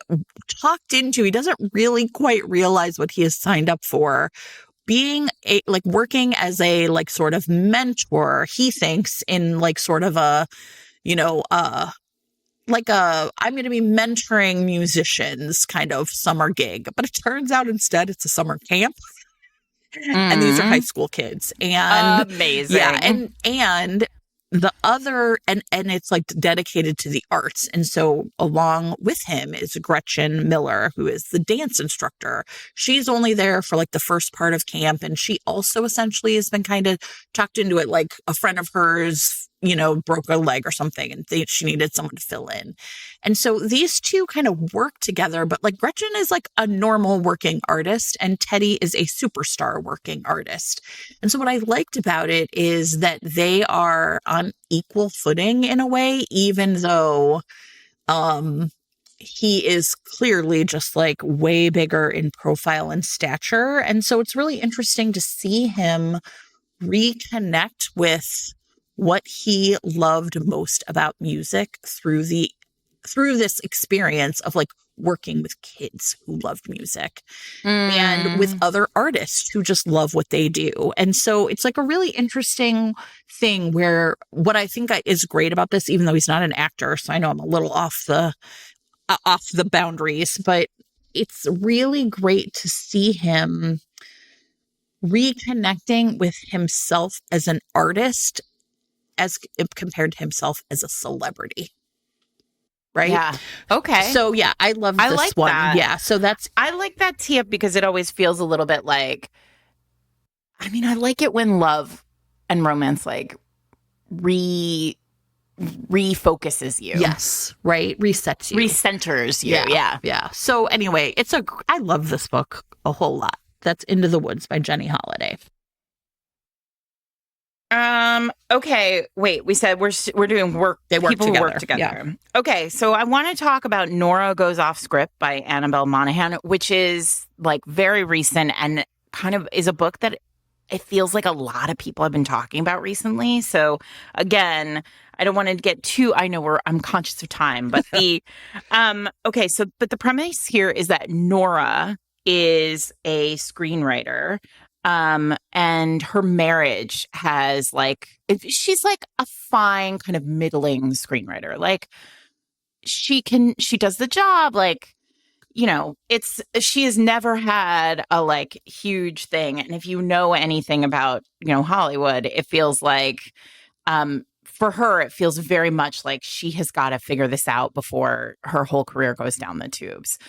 Speaker 1: talked into, he doesn't really quite realize what he has signed up for. Being working as a like sort of mentor, he thinks in like sort of a, you know, I'm going to be mentoring musicians kind of summer gig, but it turns out instead it's a summer camp. And these are high school kids. And
Speaker 2: amazing.
Speaker 1: Yeah. And the other, and it's like dedicated to the arts. And so along with him is Gretchen Miller, who is the dance instructor. She's only there for like the first part of camp. And she also essentially has been kind of tucked into it. Like a friend of hers, you know, broke a leg or something and she needed someone to fill in. And so these two kind of work together, but like Gretchen is like a normal working artist and Teddy is a superstar working artist. And so what I liked about it is that they are on equal footing in a way, even though he is clearly just like way bigger in profile and stature. And so it's really interesting to see him reconnect with what he loved most about music through this experience of like working with kids who loved music and with other artists who just love what they do. And so it's like a really interesting thing where what I think is great about this, even though he's not an actor, so I know I'm a little off the boundaries, but it's really great to see him reconnecting with himself as an artist as compared to himself as a celebrity. Right?
Speaker 2: Yeah. Okay.
Speaker 1: So yeah, I love this
Speaker 2: like
Speaker 1: one.
Speaker 2: That.
Speaker 1: Yeah. So
Speaker 2: I like that tee up because it always feels a little bit like, I mean, I like it when love and romance like refocuses you.
Speaker 1: Yes. Right. Resets you.
Speaker 2: Recenters you.
Speaker 1: Yeah. Yeah. So anyway, I love this book a whole lot. That's Into the Woods by Jenny Holiday.
Speaker 2: Okay, wait, we said we're doing work.
Speaker 1: They work
Speaker 2: people
Speaker 1: together.
Speaker 2: Work together.
Speaker 1: Yeah.
Speaker 2: Okay, so I want to talk about Nora Goes Off Script by Annabelle Monaghan, which is like very recent and kind of is a book that it feels like a lot of people have been talking about recently. So again, I don't want to get too, I'm conscious of time, but but the premise here is that Nora is a screenwriter. And her marriage has she's like a fine kind of middling screenwriter. Like she does the job, like you know, she has never had a like huge thing. And if you know anything about, you know, Hollywood, it feels like, for her, it feels very much like she has got to figure this out before her whole career goes down the tubes.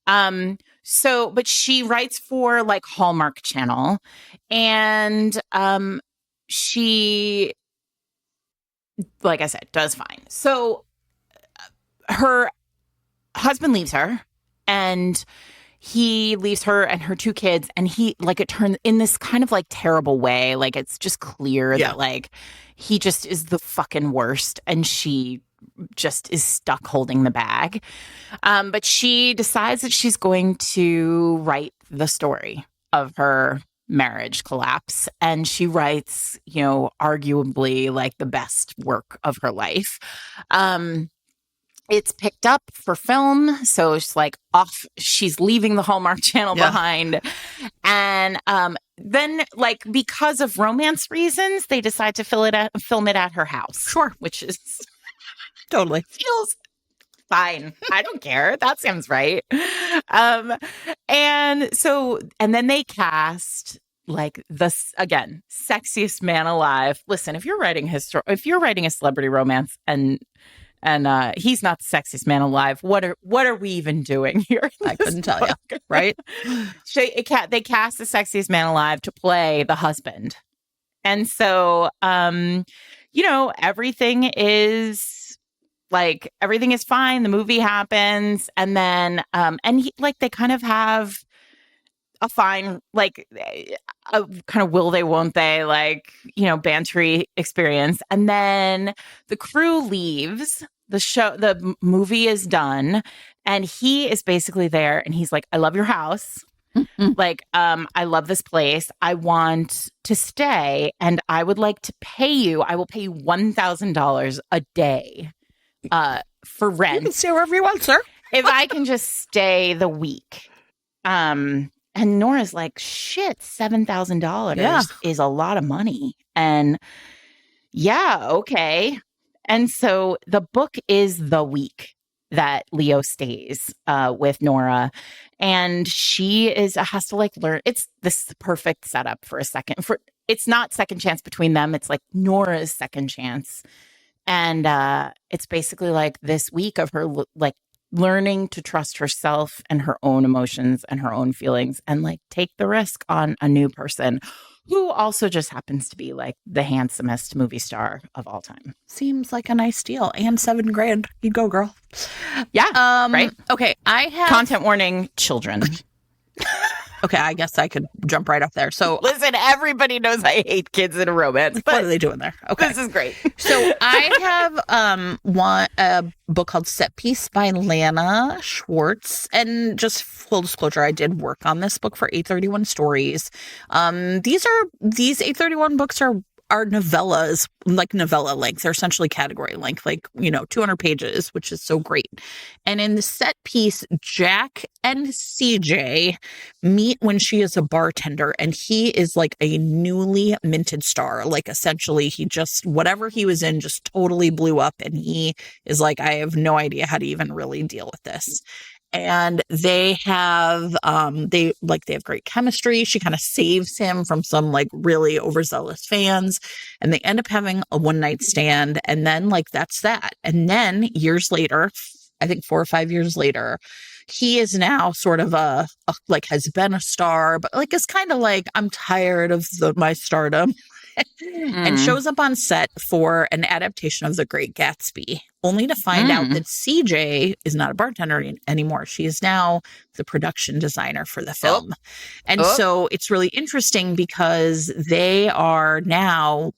Speaker 2: But she writes for like Hallmark Channel, and she, like I said, does fine. So her husband leaves her, and he leaves her and her two kids, and he like it turns in this kind of like terrible way. Like it's just clear that like he just is the fucking worst, and she just is stuck holding the bag. But she decides that she's going to write the story of her marriage collapse, and she writes, you know, arguably like the best work of her life. It's picked up for film, so it's like she's leaving the Hallmark Channel behind. And then, like, because of romance reasons, they decide to film it at her house.
Speaker 1: Sure.
Speaker 2: Which is
Speaker 1: totally
Speaker 2: feels fine. I don't care. That sounds right. And then they cast like this again, sexiest man alive. Listen, if you're writing a celebrity romance and he's not the sexiest man alive, what are we even doing here?
Speaker 1: I couldn't tell you, right?
Speaker 2: They cast the sexiest man alive to play the husband. And so, you know, everything is fine. The movie happens. And then, they kind of have a fine, like a kind of will they, won't they, like, you know, bantery experience. And then the crew leaves. The movie is done, and he is basically there, and he's like, I love your house. Like, I love this place. I want to stay, and I would like to pay you. I will pay you $1,000 a day for rent.
Speaker 1: You can stay wherever you want, sir.
Speaker 2: If I can just stay the week. And Nora's like, shit, $7,000 is a lot of money. And yeah, okay. And so the book is the week that Leo stays with Nora. And she has to like learn. It's this perfect setup for it's not second chance between them. It's like Nora's second chance. And it's basically like this week of her like learning to trust herself and her own emotions and her own feelings, and like take the risk on a new person who also just happens to be like the handsomest movie star of all time.
Speaker 1: Seems like a nice deal. And $7,000. You go, girl.
Speaker 2: Yeah. Right.
Speaker 1: Okay. I have
Speaker 2: content warning, children.
Speaker 1: Okay, I guess I could jump right up there. So
Speaker 2: listen, everybody knows I hate kids in a romance. But
Speaker 1: what are they doing there? Okay.
Speaker 2: This is great.
Speaker 1: So I have a book called Set Piece by Lana Schwartz. And just full disclosure, I did work on this book for 831 Stories. These 831 books are novellas, like novella length. They're essentially category length, like, you know, 200 pages, which is so great. And in the set piece, Jack and CJ meet when she is a bartender, and he is like a newly minted star. Like, essentially, he just, whatever he was in just totally blew up, and he is like, I have no idea how to even really deal with this. And they have great chemistry. She kind of saves him from some like really overzealous fans, and they end up having a one night stand. And then like, that's that. And then years later, I think 4 or 5 years later, he is now sort of has been a star, but like, is kind of like, I'm tired of my stardom. And shows up on set for an adaptation of The Great Gatsby, only to find out that CJ is not a bartender anymore. She is now the production designer for the film. And so it's really interesting because they are now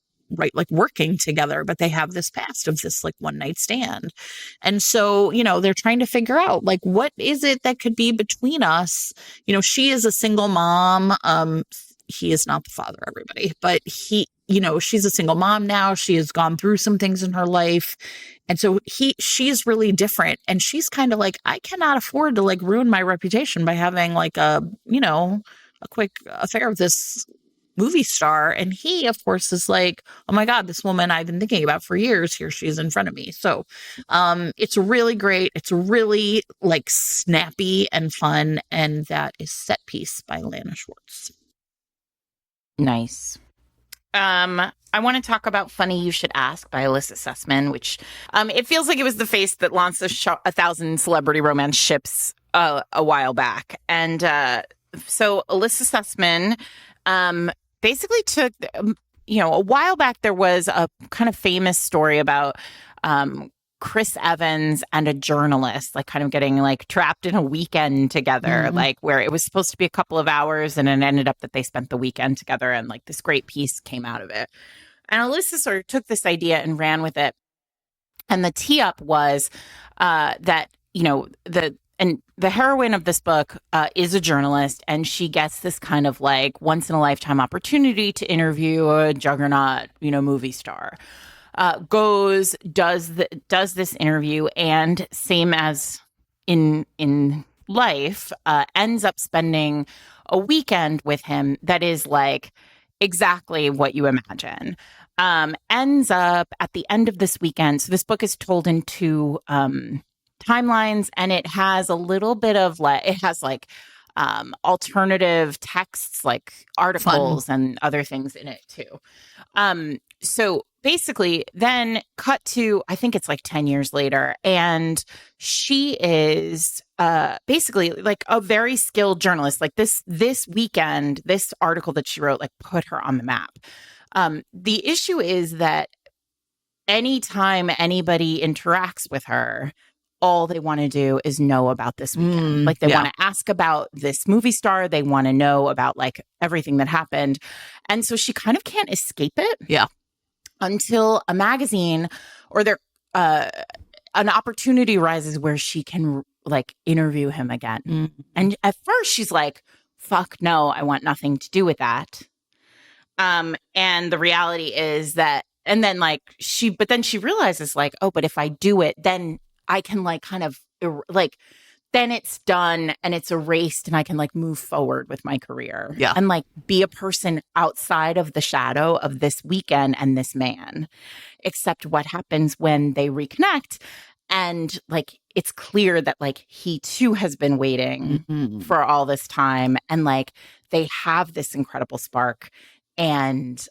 Speaker 1: working together, but they have this past of this like one night stand. And so, you know, they're trying to figure out like, what is it that could be between us? You know, she is a single mom. He is not the father, everybody, but she's a single mom now. She has gone through some things in her life. And so she's really different. And she's kind of like, I cannot afford to like ruin my reputation by having like a quick affair with this movie star. And he, of course, is like, oh my God, this woman I've been thinking about for years, here she is in front of me. So it's really great. It's really like snappy and fun. And that is Set Piece by Lana Schwartz.
Speaker 2: Nice. I want to talk about Funny You Should Ask by Alyssa Sussman, which it feels like it was the face that launched 1,000 celebrity romance ships a while back. And so Alyssa Sussman basically took, a while back there was a kind of famous story about Chris Evans and a journalist, like kind of getting like trapped in a weekend together, like where it was supposed to be a couple of hours and it ended up that they spent the weekend together and like this great piece came out of it. And Alyssa sort of took this idea and ran with it. And the tee up was that, the heroine of this book is a journalist, and she gets this kind of like once in a lifetime opportunity to interview a juggernaut, movie star. Does this interview, and same as in life, ends up spending a weekend with him that is like exactly what you imagine. Ends up at the end of this weekend. So this book is told in two timelines, and it has a little bit of alternative texts, like articles and other things in it too. So basically then cut to, I think it's like 10 years later, and she is basically like a very skilled journalist. Like this weekend, this article that she wrote, like put her on the map. The issue is that anytime anybody interacts with her, all they want to do is know about this weekend. Like they want to ask about this movie star. They want to know about like everything that happened. And so she kind of can't escape it.
Speaker 1: Yeah.
Speaker 2: Until a magazine or an opportunity arises where she can like interview him again. And at first she's like, fuck no, I want nothing to do with that. And the reality is that, and then like but then she realizes like, oh, but if I do it, then I can like kind of like, then it's done and it's erased and I can like move forward with my career.
Speaker 1: Yeah.
Speaker 2: And like be a person outside of the shadow of this weekend and this man. Except what happens when they reconnect and like it's clear that like he too has been waiting for all this time, and like they have this incredible spark. And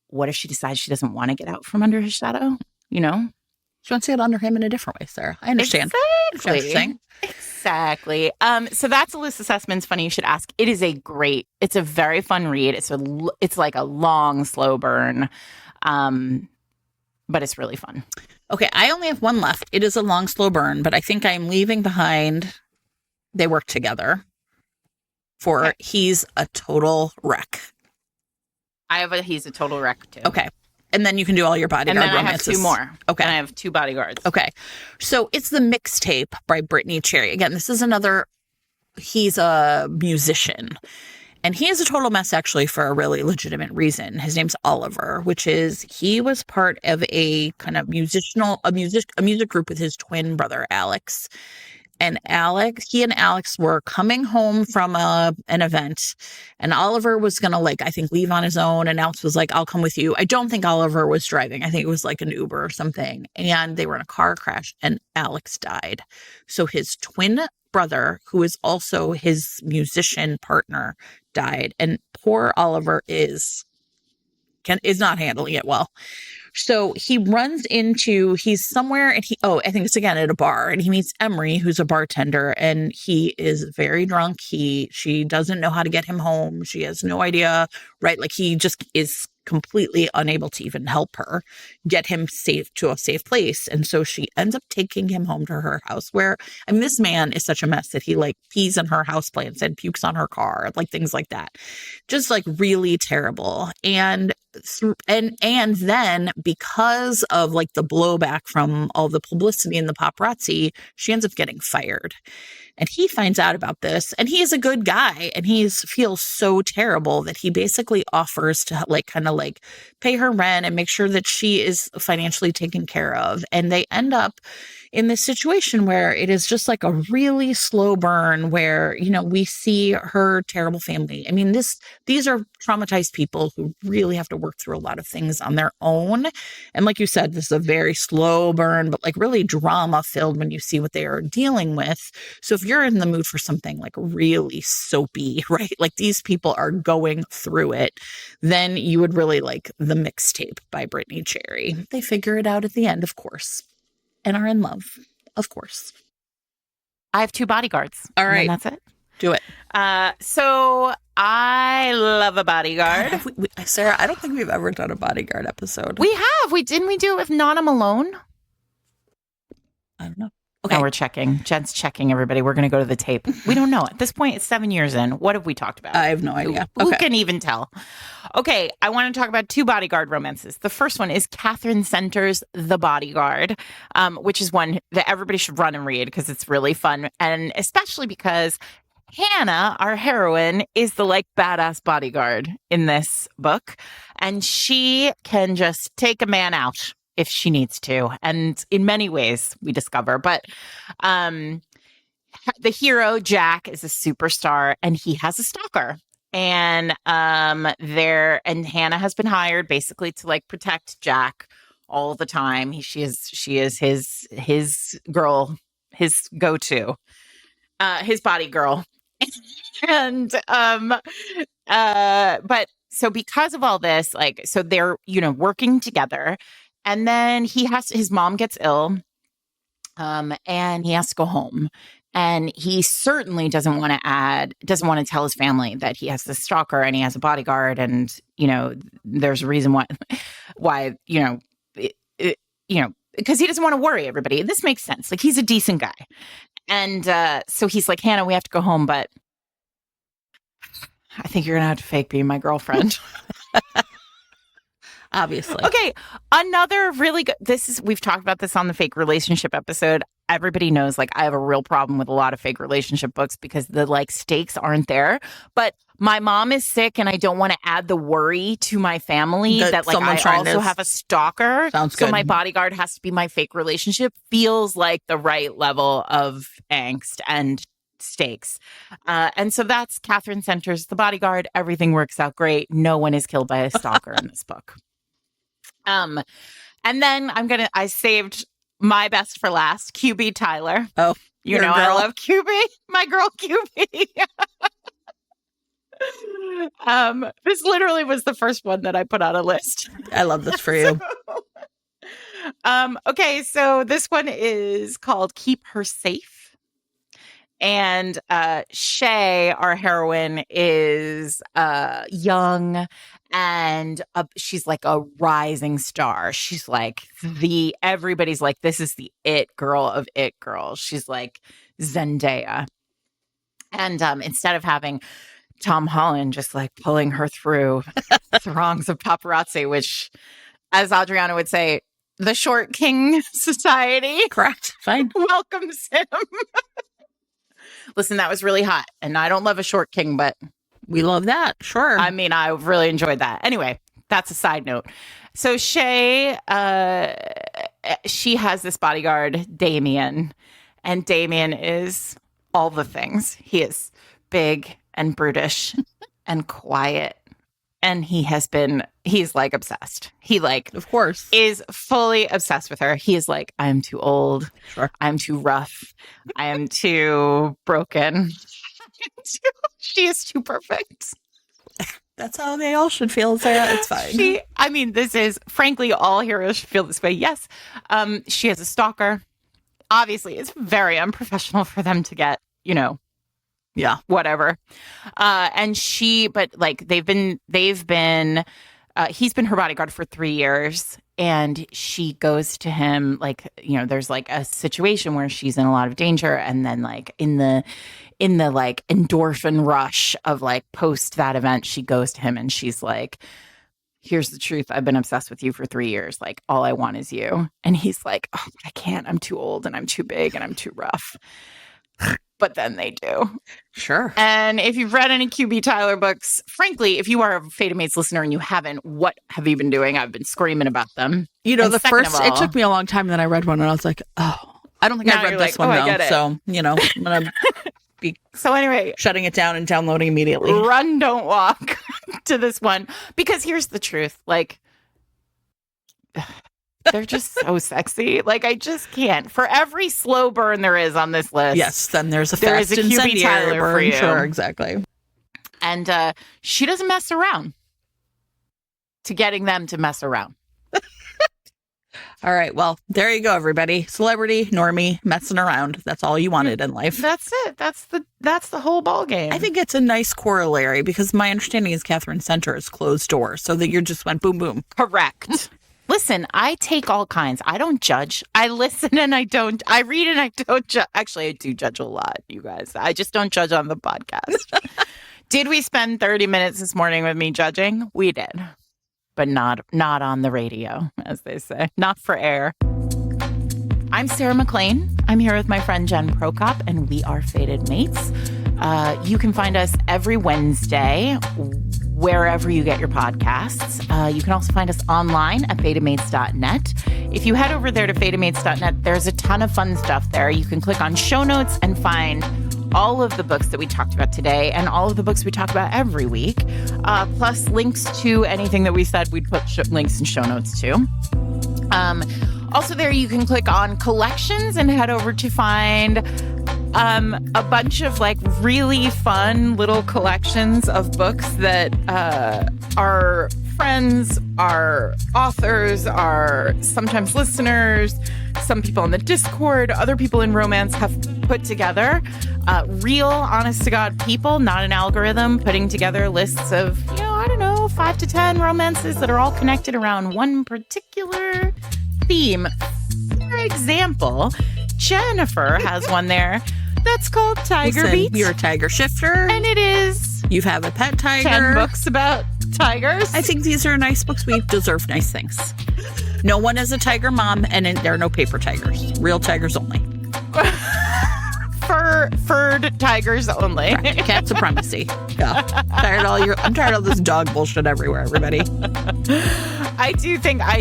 Speaker 2: what if she decides she doesn't want to get out from under his shadow?
Speaker 1: She wants to get under him in a different way, Sarah. I understand.
Speaker 2: Exactly. So that's Alyssa Sussman's Funny You Should Ask. It is it's a very fun read. It's like a long, slow burn. But it's really fun.
Speaker 1: Okay, I only have one left. It is a long, slow burn, but I think I'm leaving behind They Work Together for He's a Total Wreck.
Speaker 2: I have He's a Total Wreck too.
Speaker 1: Okay. And then you can do all your Bodyguard romances.
Speaker 2: And then I have two more.
Speaker 1: Okay.
Speaker 2: And I have two Bodyguards.
Speaker 1: Okay. So it's the Mixtape by Brittany Cherry. Again, this is another, he's a musician. And he is a total mess, actually, for a really legitimate reason. His name's Oliver, which is he was part of a kind of music group with his twin brother, Alex. And he and Alex were coming home from an event, and Oliver was going to I think leave on his own. And Alex was like, I'll come with you. I don't think Oliver was driving. I think it was like an Uber or something. And they were in a car crash and Alex died. So his twin brother, who is also his musician partner, died. And poor Oliver is not handling it well. So he runs he's somewhere and I think it's again at a bar, and he meets Emery, who's a bartender, and he is very drunk. She doesn't know how to get him home. She has no idea, right? Like he just is completely unable to even help her get him to a safe place. And so she ends up taking him home to her house where, I mean, this man is such a mess that he like pees in her houseplants and pukes on her car, like things like that. Just like really terrible. And then because of like the blowback from all the publicity and the paparazzi, she ends up getting fired. And he finds out about this, and he is a good guy, and he feels so terrible that he basically offers to kind of pay her rent and make sure that she is financially taken care of. And they end up in this situation where it is just like a really slow burn where, you know, we see her terrible family. I mean, these are traumatized people who really have to work through a lot of things on their own. And like you said, this is a very slow burn, but like really drama filled when you see what they are dealing with. So if you're in the mood for something like really soapy, right? Like these people are going through it, then you would really like The Mixtape by Brittany Cherry. They figure it out at the end, of course, and are in love, of course.
Speaker 2: I have 2 bodyguards.
Speaker 1: All right.
Speaker 2: And that's it.
Speaker 1: Do it.
Speaker 2: So I love a bodyguard.
Speaker 1: Sarah, I don't think we've ever done a bodyguard episode.
Speaker 2: We have. Didn't we do it with Nana Malone?
Speaker 1: I don't know. Okay.
Speaker 2: Now we're checking. Jen's checking, everybody. We're going to go to the tape. We don't know. At this point, it's 7 years in. What have we talked about?
Speaker 1: I have no idea.
Speaker 2: Who can even tell? Okay, I want to talk about 2 bodyguard romances. The first one is Catherine Center's The Bodyguard, which is one that everybody should run and read because it's really fun. And especially because Hannah, our heroine, is the like badass bodyguard in this book. And she can just take a man out if she needs to. And in many ways, we discover. But the hero, Jack, is a superstar and he has a stalker. And Hannah has been hired basically to like protect Jack all the time. She is his girl, his go-to, his body girl. And but so because of all this, like, so they're, you know, working together. And then his mom gets ill, and he has to go home. And he certainly doesn't want to tell his family that he has this stalker and he has a bodyguard. And, you know, there's a reason why, you know, because he doesn't want to worry everybody. This makes sense. Like, he's a decent guy. And so he's like, Hannah, we have to go home, but I think you're going to have to fake being my girlfriend.
Speaker 1: Obviously.
Speaker 2: Okay. Another really good, we've talked about this on the fake relationship episode. Everybody knows, like, I have a real problem with a lot of fake relationship books because the like stakes aren't there. But my mom is sick and I don't want to add the worry to my family that like I also have a stalker.
Speaker 1: Sounds good.
Speaker 2: So my bodyguard has to be my fake relationship. Feels like the right level of angst and stakes. And so that's Catherine Center's The Bodyguard. Everything works out great. No one is killed by a stalker in this book. And then I saved my best for last, QB Tyler.
Speaker 1: Oh,
Speaker 2: you know, I love QB, my girl QB. This literally was the first one that I put on a list.
Speaker 1: I love this for you.
Speaker 2: Okay, so this one is called Keep Her Safe. And Shay, our heroine, is young and she's like a rising star. She's like everybody's like, this is the it girl of it girls. She's like Zendaya. And instead of having Tom Holland just like pulling her through throngs of paparazzi, which, as Adriana would say, the short king society.
Speaker 1: Correct. Fine.
Speaker 2: Welcomes him. Listen, that was really hot. And I don't love a short king, but
Speaker 1: we love that. Sure.
Speaker 2: I mean, I really enjoyed that. Anyway, that's a side note. So Shay, she has this bodyguard, Damien. And Damien is all the things. He is big and brutish and quiet. And he's like obsessed. He like,
Speaker 1: of course,
Speaker 2: is fully obsessed with her. He is like, I'm too old.
Speaker 1: Sure.
Speaker 2: I'm too rough. I am too broken. She is too perfect.
Speaker 1: That's how they all should feel, Sarah. It's fine.
Speaker 2: This is, frankly, all heroes should feel this way. Yes. She has a stalker. Obviously, it's very unprofessional for them to get, you know,
Speaker 1: yeah,
Speaker 2: whatever. And he's been her bodyguard for 3 years. And she goes to him, like, you know, there's like a situation where she's in a lot of danger. And then like in the like endorphin rush of like post that event, she goes to him and she's like, here's the truth. I've been obsessed with you for 3 years. Like, all I want is you. And he's like, oh, I can't. I'm too old and I'm too big and I'm too rough. But then they do.
Speaker 1: Sure.
Speaker 2: And if you've read any QB Tyler books, frankly, if you are a Fated Mates listener and you haven't, what have you been doing? I've been screaming about them.
Speaker 1: You know, it took me a long time. Then I read one and I was like, oh, I don't think
Speaker 2: Now
Speaker 1: I read
Speaker 2: you're
Speaker 1: this
Speaker 2: like,
Speaker 1: one,
Speaker 2: oh, I get
Speaker 1: though.
Speaker 2: it.
Speaker 1: So, I'm going to be
Speaker 2: So anyway,
Speaker 1: shutting it down and downloading immediately.
Speaker 2: run, don't walk to this one. Because here's the truth. Like, they're just so sexy. Like, I just can't. For every slow burn there is on this list.
Speaker 1: Yes, then there's a
Speaker 2: there
Speaker 1: fast
Speaker 2: is a QB
Speaker 1: incendiary
Speaker 2: Tyler for
Speaker 1: burn.
Speaker 2: you.
Speaker 1: Sure, exactly.
Speaker 2: And she doesn't mess around to getting them to mess around.
Speaker 1: All right. Well, there you go, everybody. Celebrity, normie, messing around. That's all you wanted in life.
Speaker 2: That's it. That's the whole ball game.
Speaker 1: I think it's a nice corollary because my understanding is Catherine Center is closed door, so that you just went boom, boom.
Speaker 2: Correct. Listen, I take all kinds. I don't judge. I listen and I don't. I read and I don't judge. Actually, I do judge a lot, you guys. I just don't judge on the podcast. Did we spend 30 minutes this morning with me judging? We did. But not on the radio, as they say. Not for air. I'm Sarah McLean. I'm here with my friend Jen Prokop, and we are Fated Mates. You can find us every Wednesday, wherever you get your podcasts. You can also find us online at fatedmates.net. If you head over there to fatedmates.net, there's a ton of fun stuff there. You can click on show notes and find all of the books that we talked about today and all of the books we talk about every week, plus links to anything that we said we'd put links and show notes to. Also there, you can click on collections and head over to find a bunch of like really fun little collections of books that our friends, our authors, our sometimes listeners, some people on the Discord, other people in romance have put together. Real, honest-to-God people, not an algorithm, putting together lists of, 5 to 10 romances that are all connected around one particular theme. For example, Jennifer has one there that's called Tiger Beats.
Speaker 1: You're a tiger shifter.
Speaker 2: And it is.
Speaker 1: You have a pet tiger.
Speaker 2: 10 books about tigers.
Speaker 1: I think these are nice books. We deserve nice things. No one is a tiger mom, and there are no paper tigers. Real tigers only.
Speaker 2: Furred tigers only.
Speaker 1: Correct. Cat supremacy. Yeah. I'm tired of this dog bullshit everywhere, everybody.
Speaker 2: I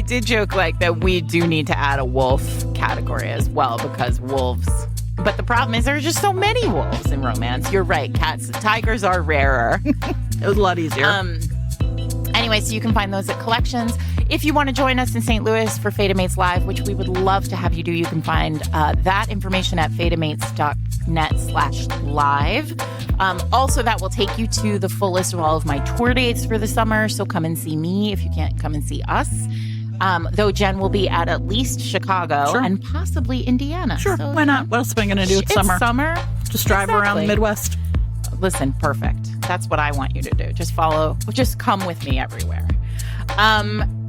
Speaker 2: did joke like that we do need to add a wolf category as well, because wolves. But the problem is there are just so many wolves in romance. You're right. Tigers are rarer.
Speaker 1: It was a lot easier.
Speaker 2: Anyway, so you can find those at collections. If you want to join us in St. Louis for Fated Mates Live, which we would love to have you do, you can find that information at fatedmates.net/live. Also, that will take you to the full list of all of my tour dates for the summer. So come and see me if you can't come and see us. Though Jen will be at least Chicago and possibly Indiana.
Speaker 1: Sure,
Speaker 2: so,
Speaker 1: why not? What else am I going to do? It's summer. Just drive around the Midwest.
Speaker 2: Listen, perfect. That's what I want you to do. Just come with me everywhere.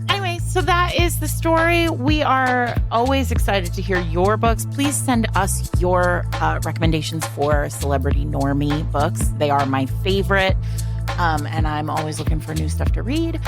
Speaker 2: Anyway, so that is the story. We are always excited to hear your books. Please send us your recommendations for celebrity normie books. They are my favorite. And I'm always looking for new stuff to read.